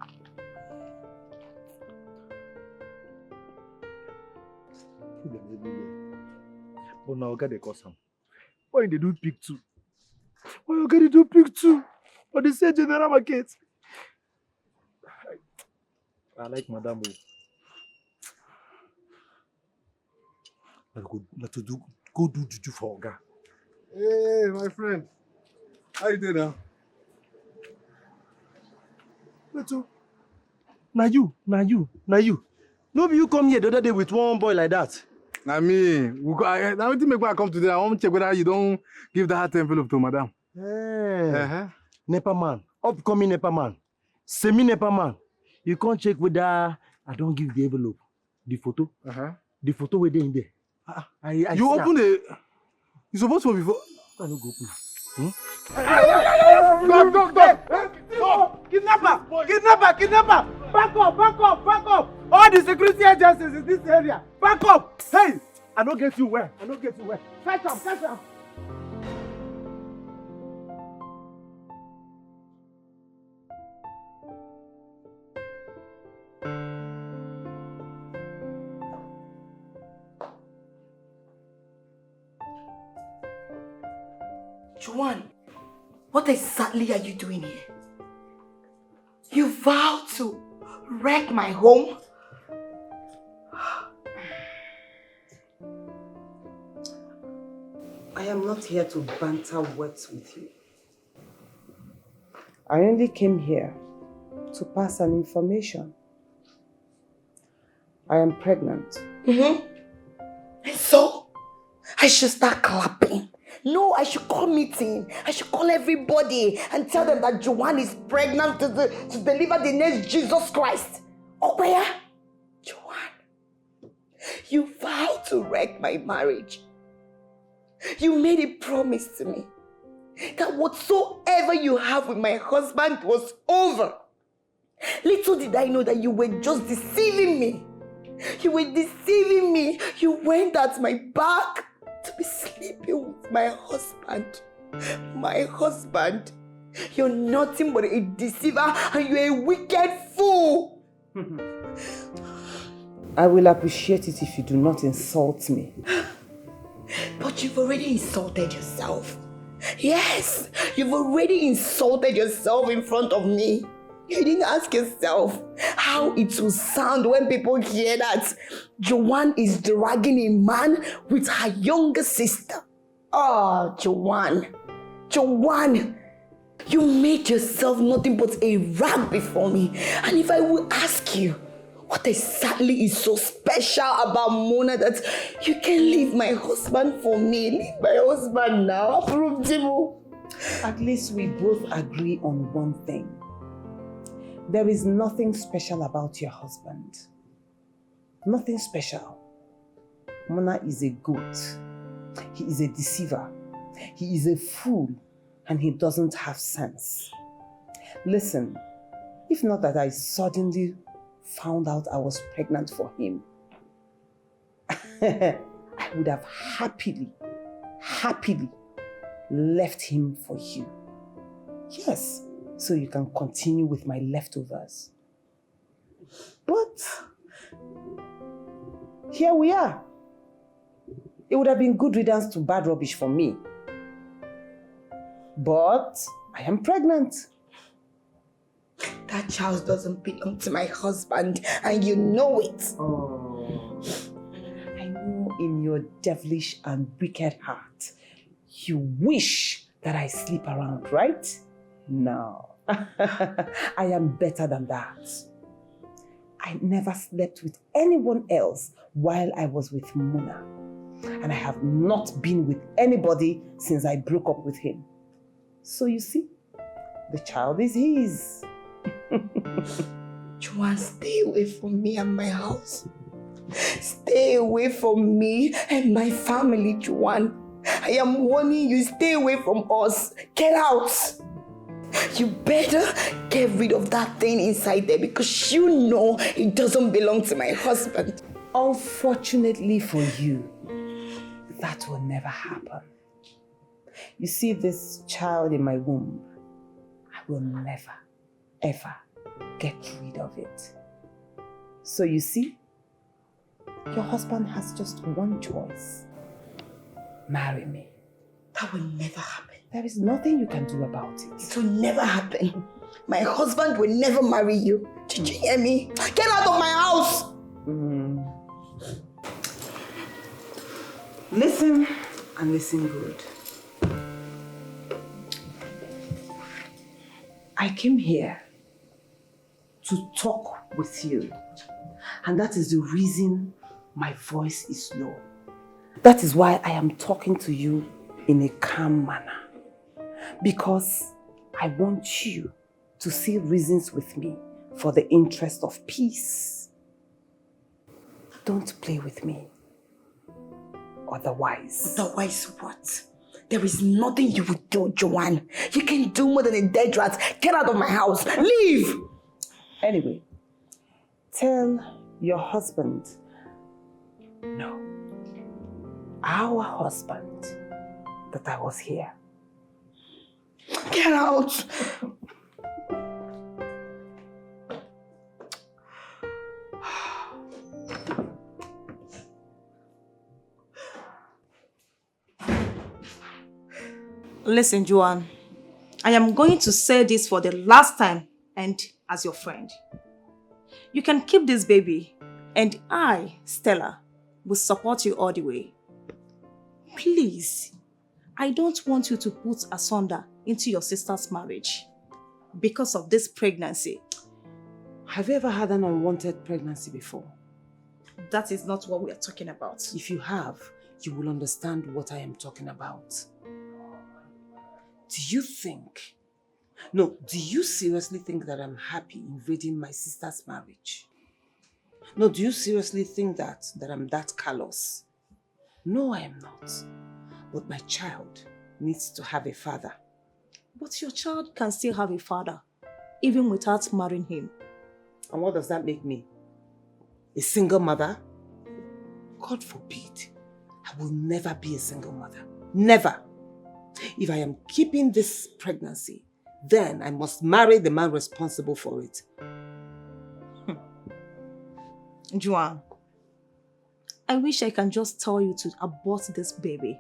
But now get the custom. Why they do pick two? Why you get do pick two? But they say general market. I like Madame. Let's go do juju for Oga. Hey, my friend. How you doing now? Now you. No be you come here the other day with one boy like that. Now me, now what make I come today? I want to check whether you don't give that envelope to madam. Hey. Nepa man, upcoming Nepa man, semi-Nepa man. You can't check whether I don't give the envelope. The photo. The photo where they in there. You open the... You supposed to before... I don't go open. Go! Kidnapper! Back up! All the security agencies in this area, back up! Hey! I don't get you where. Catch up! Joanne, what exactly are you doing here? You vowed to wreck my home? I am not here to banter words with you. I only came here to pass an information. I am pregnant. And so, I should start clapping. No, I should call meeting. I should call everybody and tell them that Joanne is pregnant to deliver the next Jesus Christ. Oh, where? Joanne, you vowed to wreck my marriage. You made a promise to me that whatsoever you have with my husband was over. Little did I know that you were just deceiving me. You were deceiving me. You went at my back to be sleeping with my husband. My husband. You're nothing but a deceiver and you're a wicked fool. I will appreciate it if you do not insult me. But you've already insulted yourself. Yes, you've already insulted yourself in front of me. You didn't ask yourself how it will sound when people hear that Joanne is dragging a man with her younger sister. Oh, Joanne. Joanne, you made yourself nothing but a rag before me. And if I will ask you, what exactly is so special about Mona that you can leave my husband for me? Leave my husband now. Approve, Jimo. At least we both agree on one thing. There is nothing special about your husband. Nothing special. Mona is a goat. He is a deceiver. He is a fool. And he doesn't have sense. Listen, if not that I suddenly found out I was pregnant for him, I would have happily left him for you. Yes, so you can continue with my leftovers. But here we are. It would have been good riddance to bad rubbish for me. But I am pregnant. That child doesn't belong to my husband, and you know it. Oh. I know in your devilish and wicked heart, you wish that I sleep around, right? No. I am better than that. I never slept with anyone else while I was with Mona. And I have not been with anybody since I broke up with him. So you see, the child is his. Joanne, stay away from me and my house. Stay away from me and my family, Joanne. I am warning you, stay away from us. Get out. You better get rid of that thing inside there because you know it doesn't belong to my husband. Unfortunately for you, that will never happen. You see this child in my womb, I will never, ever get rid of it. So you see, your husband has just one choice. Marry me. That will never happen. There is nothing you can do about it. It will never happen. My husband will never marry you. Did you hear me? Get out of my house! Listen, and listen good. I came here to talk with you. And that is the reason my voice is low. That is why I am talking to you in a calm manner. Because I want you to see reasons with me for the interest of peace. Don't play with me. Otherwise. Otherwise what? There is nothing you would do, Joanne. You can do more than a dead rat. Get out of my house. Leave! Anyway, tell your husband, no, our husband, that I was here. Get out! Listen, Joanne, I am going to say this for the last time and as your friend. You can keep this baby and I, Stella, will support you all the way. Please, I don't want you to put asunder into your sister's marriage because of this pregnancy. Have you ever had an unwanted pregnancy before? That is not what we are talking about. If you have, you will understand what I am talking about. Do you seriously think that I'm happy invading my sister's marriage? No, do you seriously think that I'm that callous? No, I am not. But my child needs to have a father. But your child can still have a father, even without marrying him. And what does that make me? A single mother? God forbid. I will never be a single mother. Never. If I am keeping this pregnancy, then I must marry the man responsible for it. Joanne, I wish I can just tell you to abort this baby.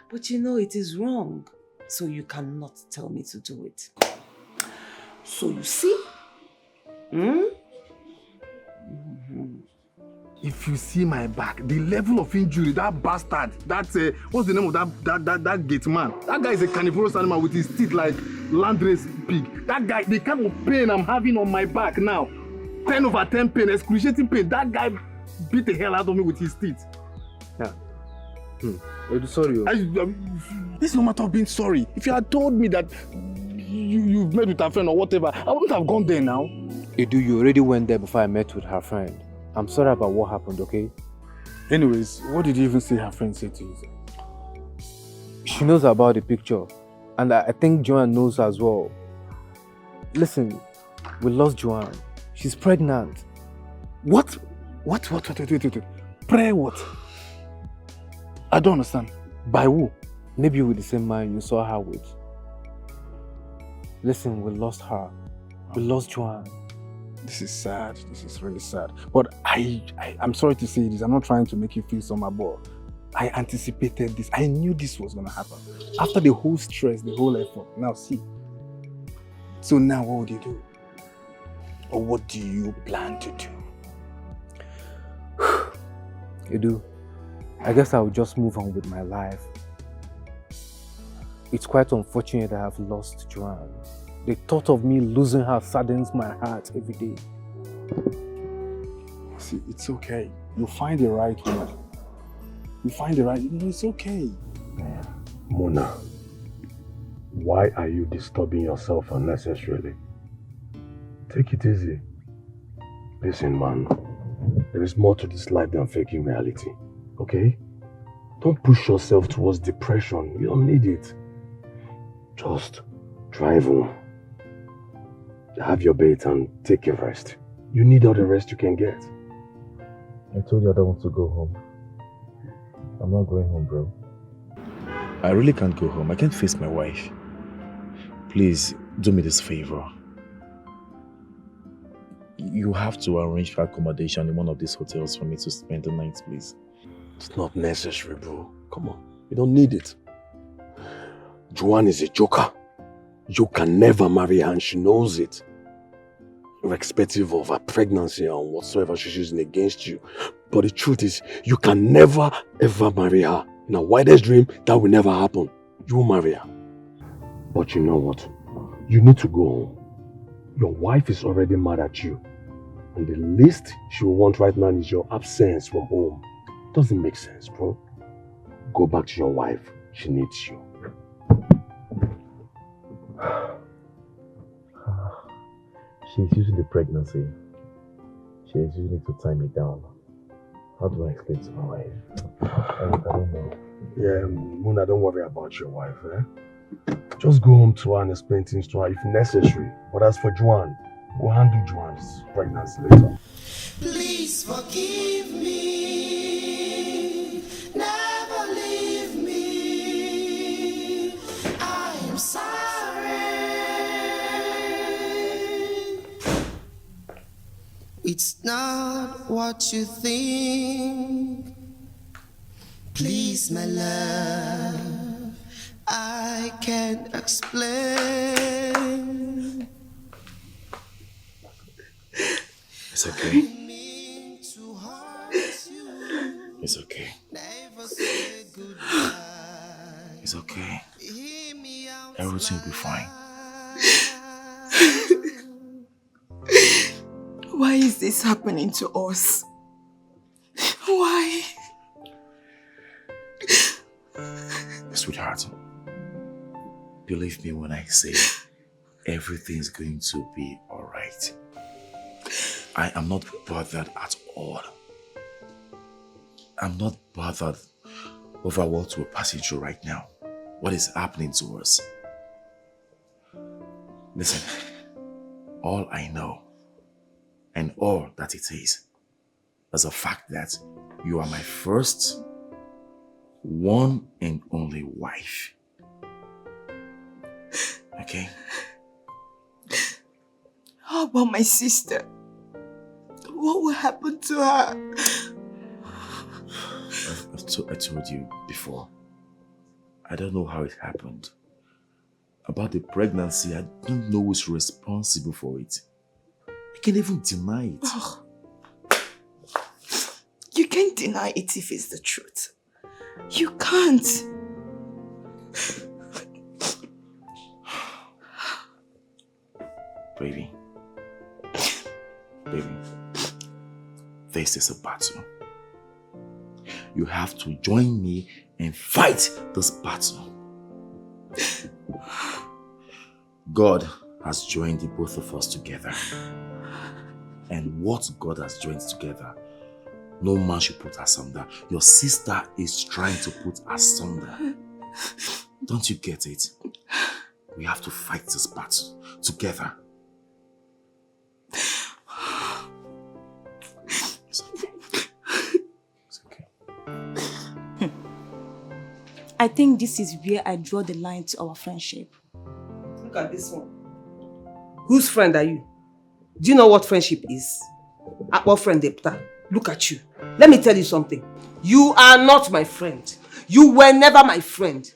But you know it is wrong, so you cannot tell me to do it. So you see? If you see my back, the level of injury, that bastard, that's what's the name of that gate man? That guy is a carnivorous animal with his teeth like landrace pig. That guy, the kind of pain I'm having on my back now, 10/10 pain, excruciating pain. That guy beat the hell out of me with his teeth. Yeah. Sorry. This is no matter of being sorry. If you had told me that you've met with her friend or whatever, I wouldn't have gone there now. Edu, you already went there before I met with her friend. I'm sorry about what happened, okay? Anyways, what did you even say her friend said to you? She knows about the picture. And I think Joanne knows as well. Listen, we lost Joanne. She's pregnant. What? Wait. Pray what? I don't understand. By who? Maybe with the same man you saw her with. Listen, we lost her. We lost Joanne. This is sad. This is really sad. But I'm sorry to say this. I'm not trying to make you feel somehow, but I anticipated this. I knew this was going to happen. After the whole stress, the whole effort. Now see. So now what would you do? Or what do you plan to do? Edu, I guess I'll just move on with my life. It's quite unfortunate that I've lost Joanne. The thought of me losing her saddens my heart every day. See, it's okay. You'll find the right one. It's okay. Mona, why are you disturbing yourself unnecessarily? Take it easy. Listen, man, there is more to this life than faking reality, okay? Don't push yourself towards depression. You don't need it. Just drive home. Have your bait and take a rest. You need all the rest you can get. I told you I don't want to go home. I'm not going home, bro. I really can't go home. I can't face my wife. Please, do me this favor. You have to arrange for accommodation in one of these hotels for me to spend the night, please. It's not necessary, bro. Come on. You don't need it. Joanne is a joker. You can never marry her and she knows it. Irrespective of her pregnancy and whatsoever she's using against you. But the truth is, you can never ever marry her. In our wildest dream, that will never happen. You will marry her. But you know what? You need to go home. Your wife is already mad at you. And the least she will want right now is your absence from home. Doesn't make sense, bro. Go back to your wife. She needs you. She's using the pregnancy. She is using it to tie me down. How do I explain to my wife? I don't know. Yeah, Mona, don't worry about your wife, eh? Just go home to her and explain things to her if necessary. But as for Joanne, we'll handle Joanne's pregnancy later. Please forgive me. Never leave me. I am sorry. It's not what you think. Please, my love, can't explain. It's okay. It's okay. It's okay. Everything will be fine. Why is this happening to us? Why? Sweetheart, believe me when I say everything's going to be alright. I am not bothered at all. I'm not bothered over what we're passing through right now. What is happening to us. Listen, all I know and all that it is the fact that you are my first, one and only wife. Okay? How about my sister? What will happen to her? I told you before. I don't know how it happened. About the pregnancy, I don't know who's responsible for it. You can't even deny it. Oh. You can't deny it if it's the truth. You can't. Baby, this is a battle. You have to join me and fight this battle. God has joined the both of us together. And what God has joined together, no man should put asunder. Your sister is trying to put asunder. Don't you get it? We have to fight this battle together. I think this is where I draw the line to our friendship. Look at this one. Whose friend are you? Do you know what friendship is? What friend, Depta? Look at you. Let me tell you something. You are not my friend. You were never my friend.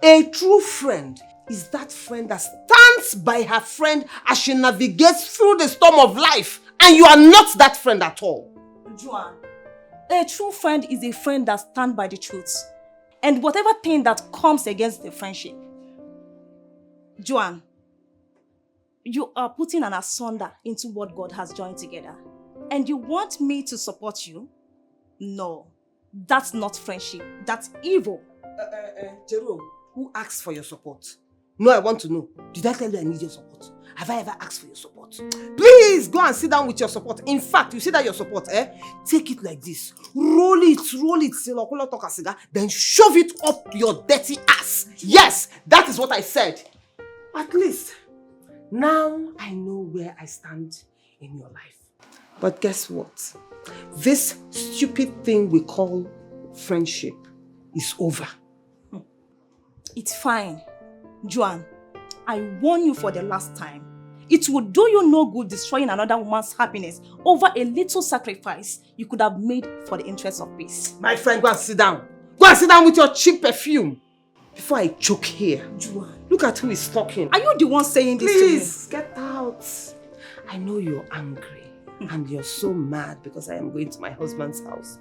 A true friend is that friend that stands by her friend as she navigates through the storm of life. And you are not that friend at all. Joan, a true friend is a friend that stands by the truth. And whatever thing that comes against the friendship. Joan, you are putting an asunder into what God has joined together. And you want me to support you? No, that's not friendship. That's evil. Jerome, who asked for your support? No, I want to know. Did I tell you I need your support? Have I ever asked for your support? Please go and sit down with your support. In fact, you see that your support, take it like this. Roll it, then shove it up your dirty ass. Yes, that is what I said. At least, now I know where I stand in your life. But guess what? This stupid thing we call friendship is over. It's fine. Joan, I warn you for the last time. It would do you no good destroying another woman's happiness over a little sacrifice you could have made for the interest of peace. My friend, go and sit down. Go and sit down with your cheap perfume. Before I choke here. Joan, look at who is talking. Are you the one saying this to me? Please, get out. I know you're angry and you're so mad because I am going to my husband's house.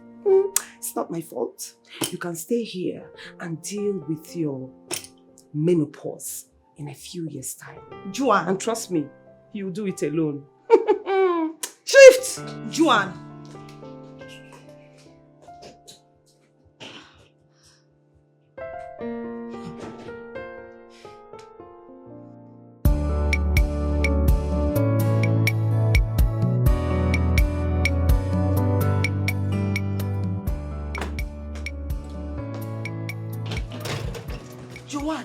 It's not my fault. You can stay here and deal with your menopause in a few years' time. Joan. And trust me, you'll do it alone. Shift! Joan. Joan,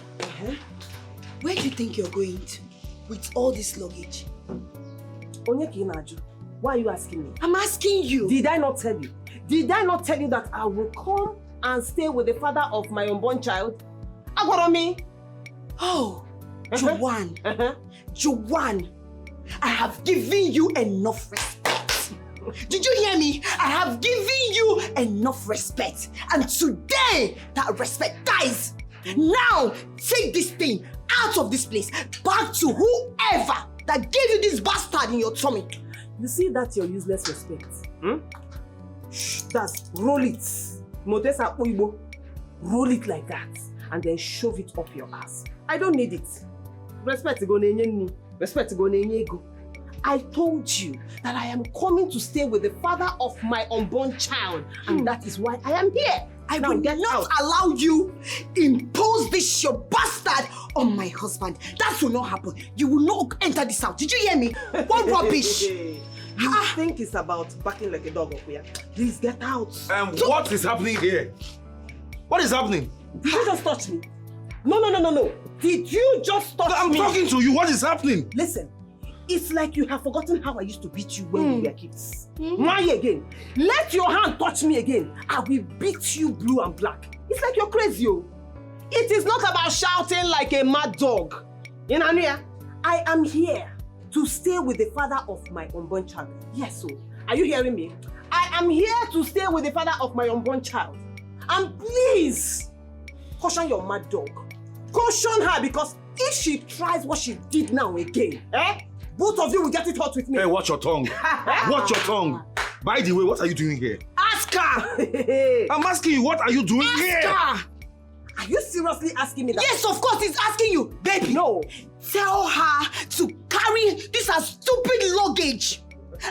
where do you think you're going to with all this luggage? Why are you asking me? I'm asking you. Did I not tell you? Did I not tell you that I will come and stay with the father of my unborn child? Agoromi. Oh, Joan. Joan, I have given you enough respect. Did you hear me? I have given you enough respect. And today, that respect dies. Now, take this thing out of this place, back to whoever that gave you this bastard in your tummy. You see, that's your useless respect. That's roll it. Modesa Uibo. Roll it like that and then shove it up your ass. I don't need it. Respect go nenye. Respect go nenye ego. I told you that I am coming to stay with the father of my unborn child, and that is why I am here. I will not allow you impose this your bastard on my husband. That will not happen. You will not enter this house. Did you hear me? What rubbish? You think it's about barking like a dog up here? Please get out. What is happening here? What is happening? Did you just touch me? No. Did you just touch me? I'm talking to you. What is happening? Listen, it's like you have forgotten how I used to beat you when we were kids. Why again? Let your hand touch me again. I will beat you blue and black. It's like you're crazy, oh. It is not about shouting like a mad dog. In Ania, I am here to stay with the father of my unborn child. Yes, so are you hearing me? I am here to stay with the father of my unborn child. And please, caution your mad dog. Caution her, because if she tries what she did now again, both of you will get it hot with me. Hey, watch your tongue. Watch your tongue. By the way, what are you doing here? Ask her! I'm asking you, what are you doing here? Ask her! Are you seriously asking me that? Yes, of course, he's asking you. Baby, no. Tell her to carry this as stupid luggage.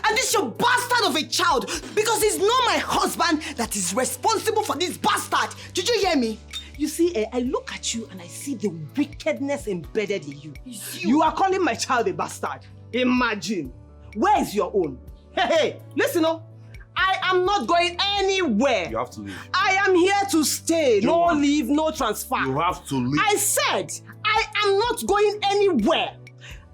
And this your bastard of a child, because it's not my husband that is responsible for this bastard. Did you hear me? You see, I look at you and I see the wickedness embedded in you. You are calling my child a bastard. Imagine. Where is your own? Hey, listen, I am not going anywhere. You have to leave. I am here to stay. No leave, no transfer. You have to leave. I said, I am not going anywhere.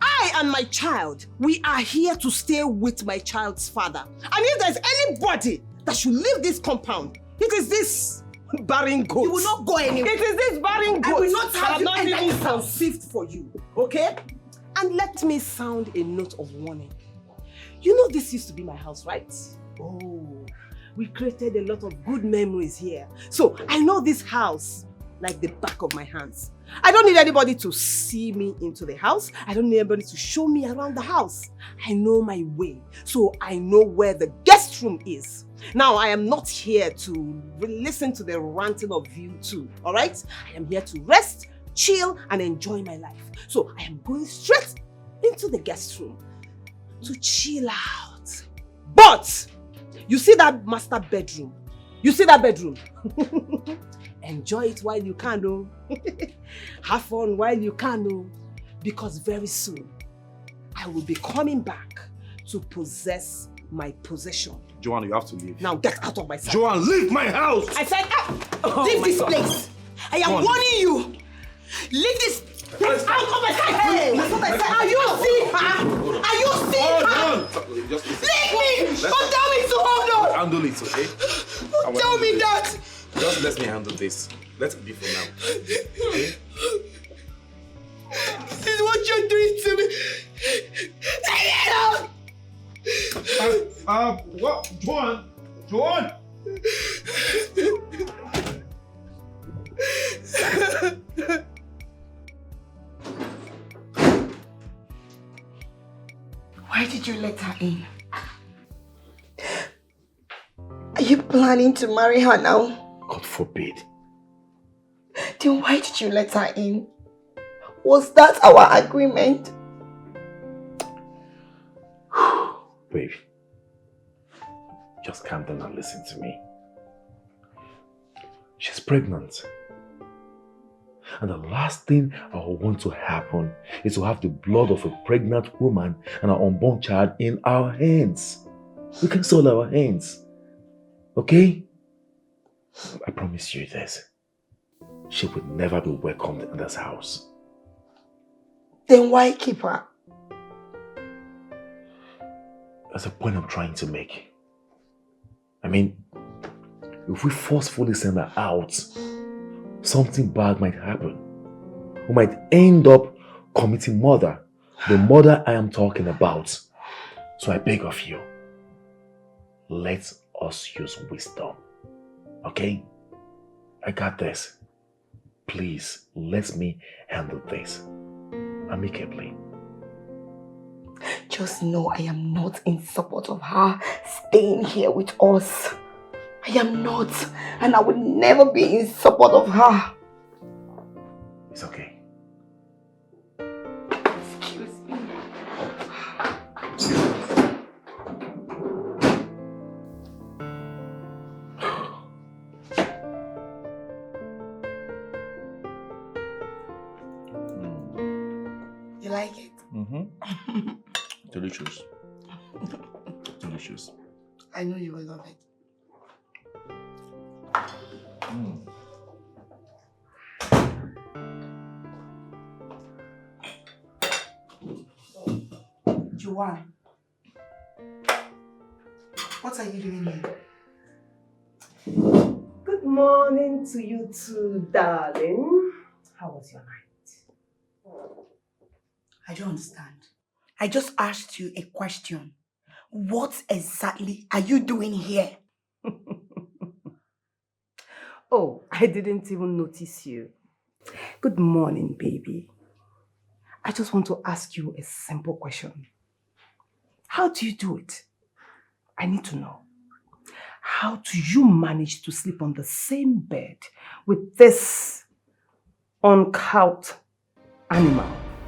I and my child, we are here to stay with my child's father. And if there's anybody that should leave this compound, it is this barren goat. You will not go anywhere. It is this barren goat. I will not have you not enter even this house. conceived for you, okay? And let me sound a note of warning. You know this used to be my house, right? Oh, we created a lot of good memories here. So I know this house like the back of my hands. I don't need anybody to see me into the house. I don't need anybody to show me around the house. I know my way. So I know where the guest room is. Now, I am not here to listen to the ranting of you two, all right? I am here to rest, chill, and enjoy my life. So I am going straight into the guest room to chill out. But you see that master bedroom? You see that bedroom? Enjoy it while you can, oh. Have fun while you can, oh. Because very soon, I will be coming back to possess my possession. Joanne, you have to leave. Now get out of my sight. Joanne, leave my house! I said, leave this place. I am warning you. Leave this place out of my sight. Hey, that's what I said. Are you seeing her? Are you seeing her? Leave me! Don't tell me to hold on. Handle it, okay? Don't tell me that. Just let me handle this. Let it be for now. Okay? This is what you're doing to me. Take it out. What? Joanne! Why did you let her in? Are you planning to marry her now? God forbid. Then why did you let her in? Was that our agreement? Babe, just calm down and listen to me. She's pregnant. And the last thing I want to happen is to have the blood of a pregnant woman and our unborn child in our hands. We can soil our hands. Okay? I promise you this. She will never be welcomed in this house. Then why keep her? That's the point I'm trying to make. I mean, if we forcefully send her out, something bad might happen. We might end up committing murder. The murder I am talking about. So I beg of you, let us use wisdom. Okay? I got this. please let me handle this amicably. Just know I am not in support of her staying here with us. I am not, and I will never be in support of her. It's okay. Excuse me. You like it? Mm-hmm. Delicious. Delicious. I know you will love it. Joanne, what are you doing here? Good morning to you too, darling. How was your night? I don't understand. I just asked you a question. What exactly are you doing here? Oh, I didn't even notice you. Good morning, baby. I just want to ask you a simple question. How do you do it? I need to know. How do you manage to sleep on the same bed with this uncouth animal?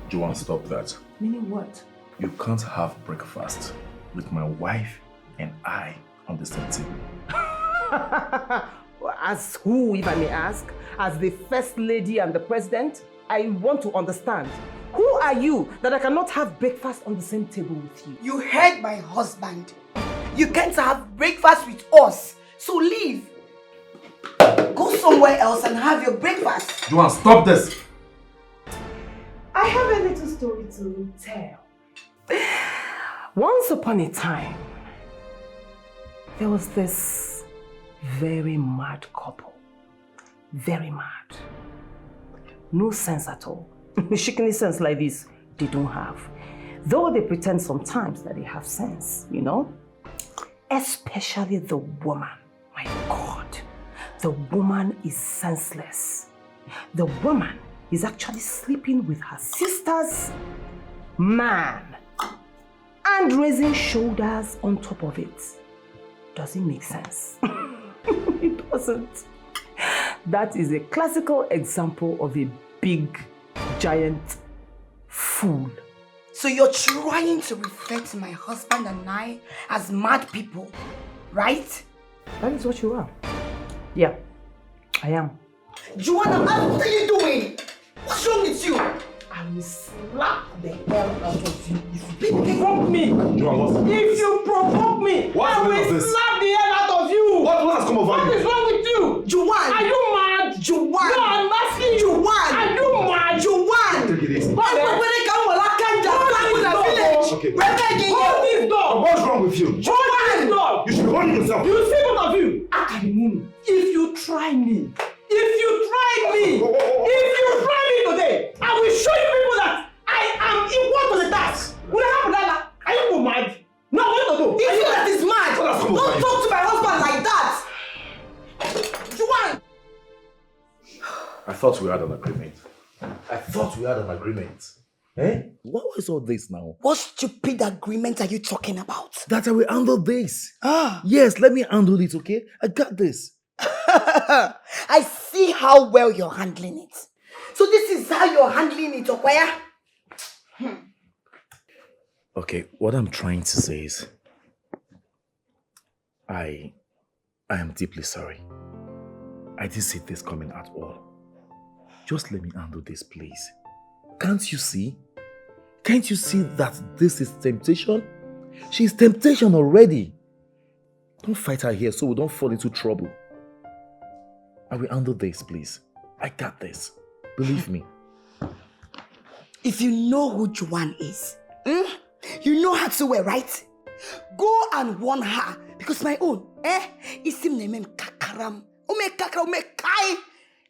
Joanne, stop that. Meaning what? You can't have breakfast with my wife and I on the same table. As who, if I may ask? As the first lady and the president? I want to understand. Who are you that I cannot have breakfast on the same table with you? You heard my husband. You can't have breakfast with us. So leave. Go somewhere else and have your breakfast. Joanne, stop this! I have a little story to tell. Once upon a time, there was this very mad couple. Very mad. No sense at all. Shikini sense like this, they don't have. Though they pretend sometimes that they have sense, you know? Especially the woman. My God. The woman is senseless. The woman is actually sleeping with her sister's man and raising shoulders on top of it. Does it make sense? It doesn't. That is a classical example of a big, giant fool. So you're trying to refer to my husband and I as mad people, right? That is what you are. Yeah, I am. Joanna, what are you doing? What's wrong with you? I will slap the hell out of you if you provoke me. If you provoke me, I will slap the hell out of you. What has come over you? What is wrong with you? Joanne! Are you mad? Joanne! No, I'm asking you. Joanne! Are you mad? Joanne! Take it easy. Okay. Hold this door! What's wrong with you? Hold this door! You should be holding yourself. You see both of you? If you try me, today, I will show you people that I am equal to the task. Will I have that? Are you mad? No, what to do? If you that is mad, don't talk to my husband like that. Joanne! I thought we had an agreement. Eh? What was all this now? What stupid agreement are you talking about? That I will handle this. Yes, let me handle it, okay? I got this. I see how well you're handling it. So this is how you're handling it, Okwaya? Okay, what I'm trying to say is, I am deeply sorry. I didn't see this coming at all. Just let me handle this, please. Can't you see? Can't you see that this is temptation? She's temptation already. Don't fight her here so we don't fall into trouble. I will handle this, please. I got this. Believe me. If you know who Joanne is, you know her too well, right? Go and warn her. Because my own, isim nemem kakaram. Ume kakara, ume kai.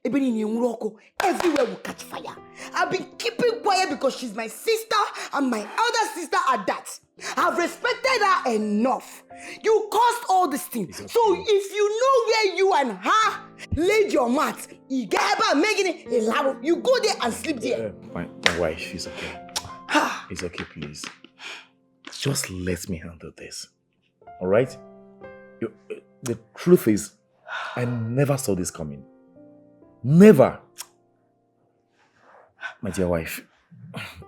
Everywhere will catch fire. I've been keeping quiet because she's my sister and my elder sister at that. I've respected her enough. You caused all these things. So if you know where you and her laid your mat. You get about making it a labo. You go there and sleep there. My wife is okay. It's okay, please. Just let me handle this. Alright? The truth is, I never saw this coming. Never. My dear wife,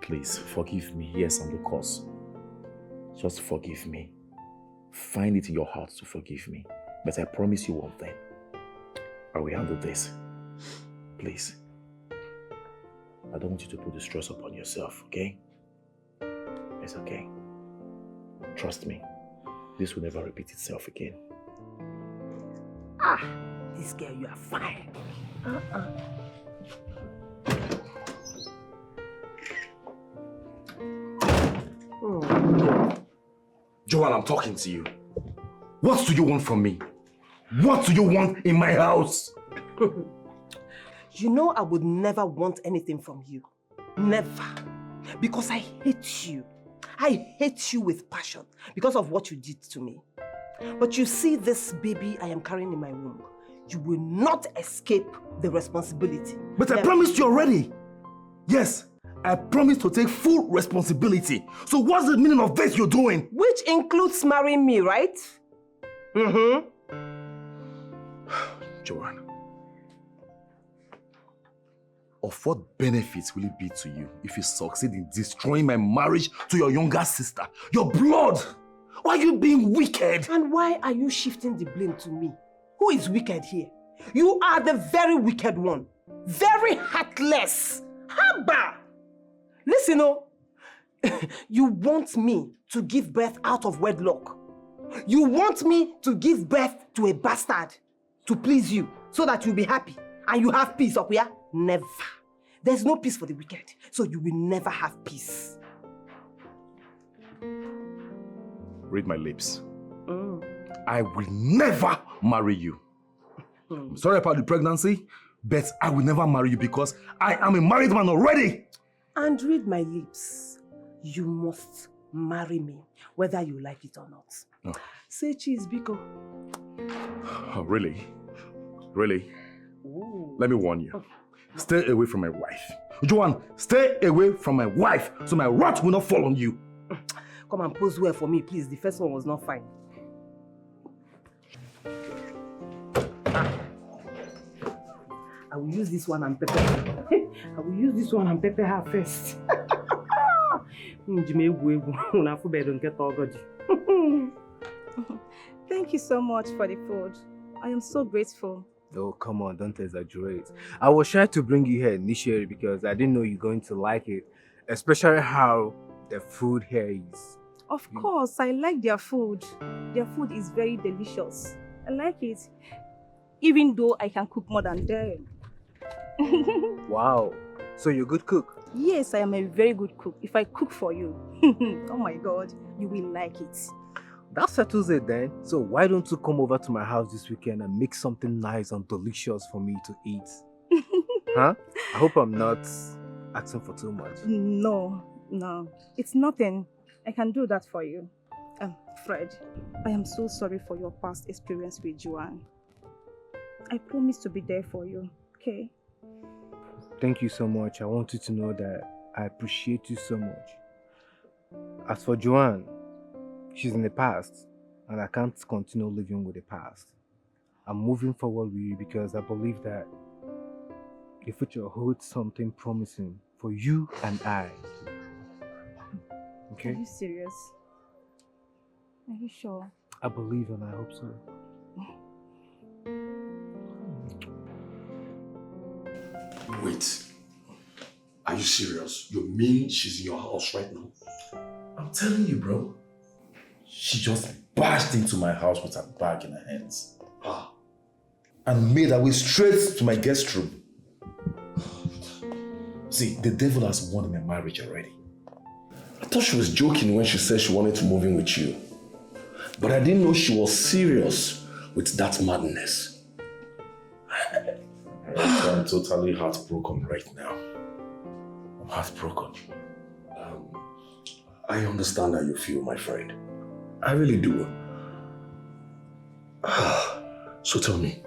please forgive me. Yes, I'm the cause. Just forgive me. Find it in your heart to forgive me. But I promise you one thing. I will handle this. Please. I don't want you to put the stress upon yourself, okay? It's okay. Trust me. This will never repeat itself again. This girl, you are fine. Joanne, I'm talking to you. What do you want from me? What do you want in my house? You know I would never want anything from you. Never. Because I hate you. I hate you with passion because of what you did to me. But you see this baby I am carrying in my womb. You will not escape the responsibility. But I promised you already. Yes, I promised to take full responsibility. So what's the meaning of this you're doing? Which includes marrying me, right? Mm-hmm. Joanne, of what benefits will it be to you if you succeed in destroying my marriage to your younger sister? Your blood! Why are you being wicked? And why are you shifting the blame to me? Who is wicked here? You are the very wicked one. Very heartless. Haba! Listen, you want me to give birth out of wedlock. You want me to give birth to a bastard to please you so that you'll be happy and you have peace up here? Never. There's no peace for the wicked, so you will never have peace. Read my lips. I will never marry you. I'm sorry about the pregnancy, but I will never marry you because I am a married man already. And read my lips. You must marry me, whether you like it or not. Oh. Say cheese, Bcos. Oh, really? Really? Ooh. Let me warn you. Stay away from my wife. Joanne, stay away from my wife so my wrath will not fall on you. Come and pose well for me, please. The first one was not fine. I will use this one and pepper her. I will use this one and pepper her first. Thank you so much for the food. I am so grateful. Oh, come on, don't exaggerate. I was trying to bring you here initially because I didn't know you're going to like it, especially how the food here is. Of course, I like their food. Their food is very delicious. I like it. Even though I can cook more than them. Wow. So you're a good cook? Yes, I am a very good cook. If I cook for you, oh my God, you will like it. That settles it then. So why don't you come over to my house this weekend and make something nice and delicious for me to eat? Huh? I hope I'm not asking for too much. No. It's nothing. I can do that for you. Fred, I am so sorry for your past experience with Joanne. I promise to be there for you, okay? Thank you so much. I want you to know that I appreciate you so much. As for Joanne, she's in the past, and I can't continue living with the past. I'm moving forward with you because I believe that the future holds something promising for you and I. Okay? Are you serious? Are you sure? I believe and I hope so. Wait. Are you serious? You mean she's in your house right now? I'm telling you, bro. She just bashed into my house with her bag in her hands. And made her way straight to my guest room. See, the devil has won in my marriage already. I thought she was joking when she said she wanted to move in with you. But I didn't know she was serious with that madness. I'm totally heartbroken right now. I'm heartbroken. I understand how you feel, my friend. I really do. So tell me,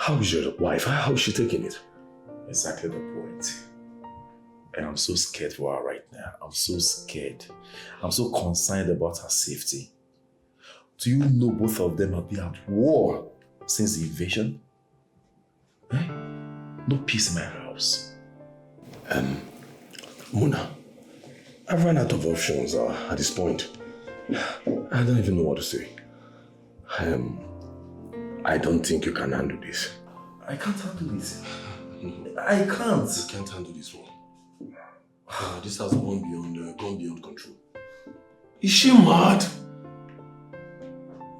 How is your wife? How is she taking it? Exactly the point. And I'm so scared for her right now. I'm so scared. I'm so concerned about her safety. Do you know both of them have been at war since the invasion? Eh? No peace in my house. Muna, I've run out of options at this point. I don't even know what to say. I don't think you can handle this. I can't handle this. I can't. You can't handle this one. This has gone beyond control. Is she mad?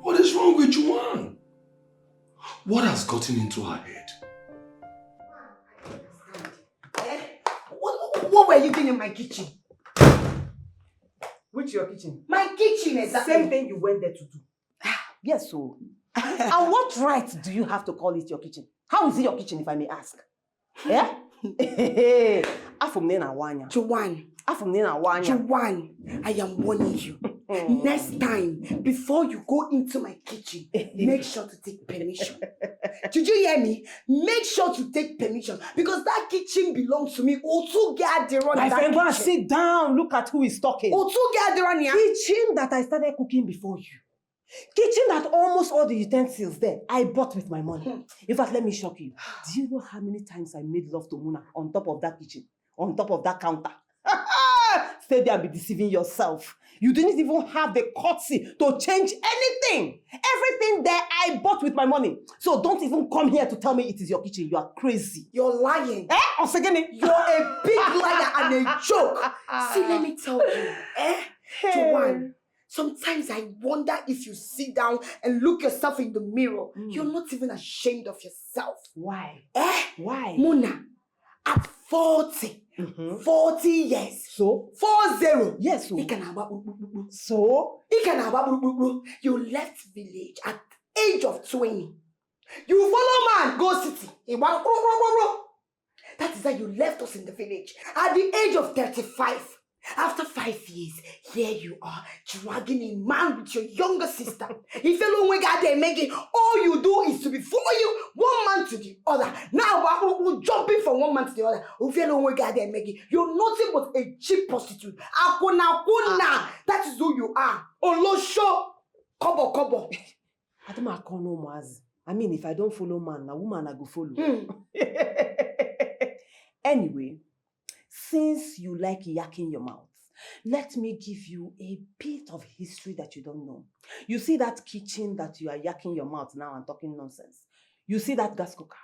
What is wrong with Juan? What has gotten into her head? What were you doing in my kitchen? Which your kitchen? My kitchen, exactly. Same thing you went there to do. Yes, so. And what right do you have to call it your kitchen? How is it your kitchen, if I may ask? Yeah? Juan, I am warning you. Next time, before you go into my kitchen, make sure to take permission. Did you hear me? Make sure to take permission because that kitchen belongs to me. My friend, go and sit down. Look at who is talking. Kitchen that I started cooking before you. Kitchen that almost all the utensils there, I bought with my money. In fact, let me shock you. Do you know how many times I made love to Muna on top of that kitchen? On top of that counter? Stay there and be deceiving yourself. You didn't even have the courtesy to change anything. Everything there I bought with my money. So don't even come here to tell me it is your kitchen. You are crazy. You're lying. You're a big liar and a joke. See, let me tell you. Joanne, sometimes I wonder if you sit down and look yourself in the mirror, you're not even ashamed of yourself. Why? Why? Muna, at 40, 40 years. So? 40. Yes. So? You left village at age of 20. You follow man, go city. That is why you left us in the village at the age of 35. After 5 years, here you are, dragging a man with your younger sister. If you don't got there making, all you do is to be follow you one man to the other. Now we're jumping from one man to the other. If you don't got there making, you're nothing but a cheap prostitute. Akuna. That is who you are. Olosho. Kobo. I mean, if I don't follow man, a woman I go follow. Anyway, since you like yakking your mouth, let me give you a bit of history that you don't know. You see that kitchen that you are yakking your mouth now and talking nonsense? You see that gas cooker?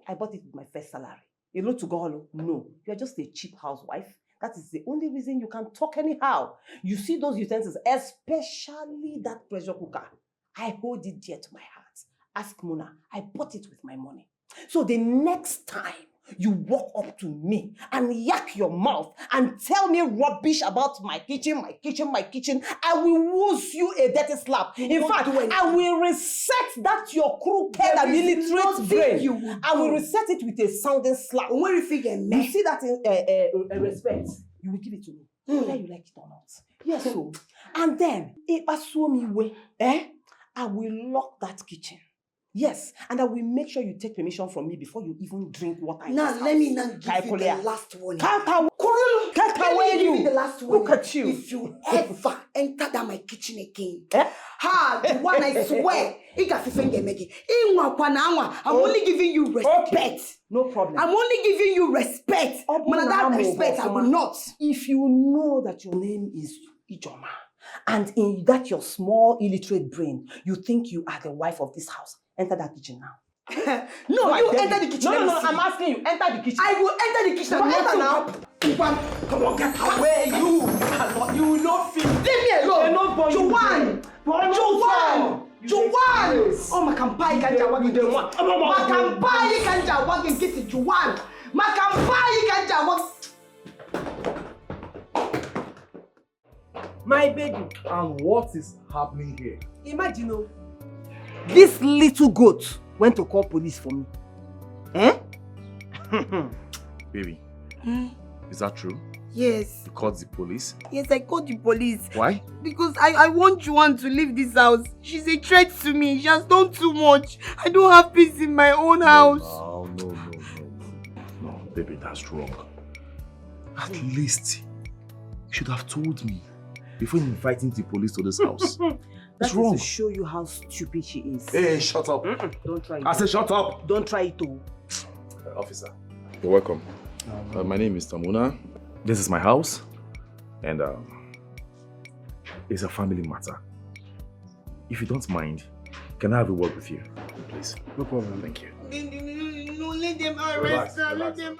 I bought it with my first salary. You know to go, no, you're just a cheap housewife. That is the only reason you can talk anyhow. You see those utensils, especially that pressure cooker. I hold it dear to my heart. Ask Muna, I bought it with my money. So the next time you walk up to me and yak your mouth and tell me rubbish about my kitchen, I will woos you a dirty slap. In fact, I will reset that your crooked and illiterate brain. I will reset it with a sounding slap. When you figure you see that in respect, you will give it to me. Whether you like it or not. Yes, so. And then, if I saw me way, I will lock that kitchen. Yes, and I will make sure you take permission from me before you even drink water. Now, let me not give you the last warning. Can't away give you the last warning. Look at you. If you ever enter that my kitchen again, the one I swear, I'm only giving you respect. Okay. No problem. I'm only giving you respect. That respect, I will not. If you know that your name is Ijoma, and in that your small illiterate brain, you think you are the wife of this house, enter that kitchen now. No, you enter the kitchen. No, I'm asking you, enter the kitchen. I will enter the kitchen. Enter now. Come on, get away, you. You will not feel. Leave me alone. Juan. Oh, Makampai kanja wagin get it. Makampai kanja wagin get it. Juan. Makampai kanja wagin. My baby. And what is happening here? Imagine, this little goat went to call police for me. Baby, is that true? Yes. You called the police? Yes, I called the police. Why? Because I want Juan to leave this house. She's a threat to me. She has done too much. I don't have peace in my own house. No, baby, that's wrong. At least you should have told me before inviting the police to this house. That's wrong. to show you how stupid she is. Hey, shut up. Don't try it. I said shut up. Don't try it too. Officer, you're welcome. My name is Tamuna. This is my house. And it's a family matter. If you don't mind, can I have a word with you, please? No problem. Thank you. No, let them arrest her. Let them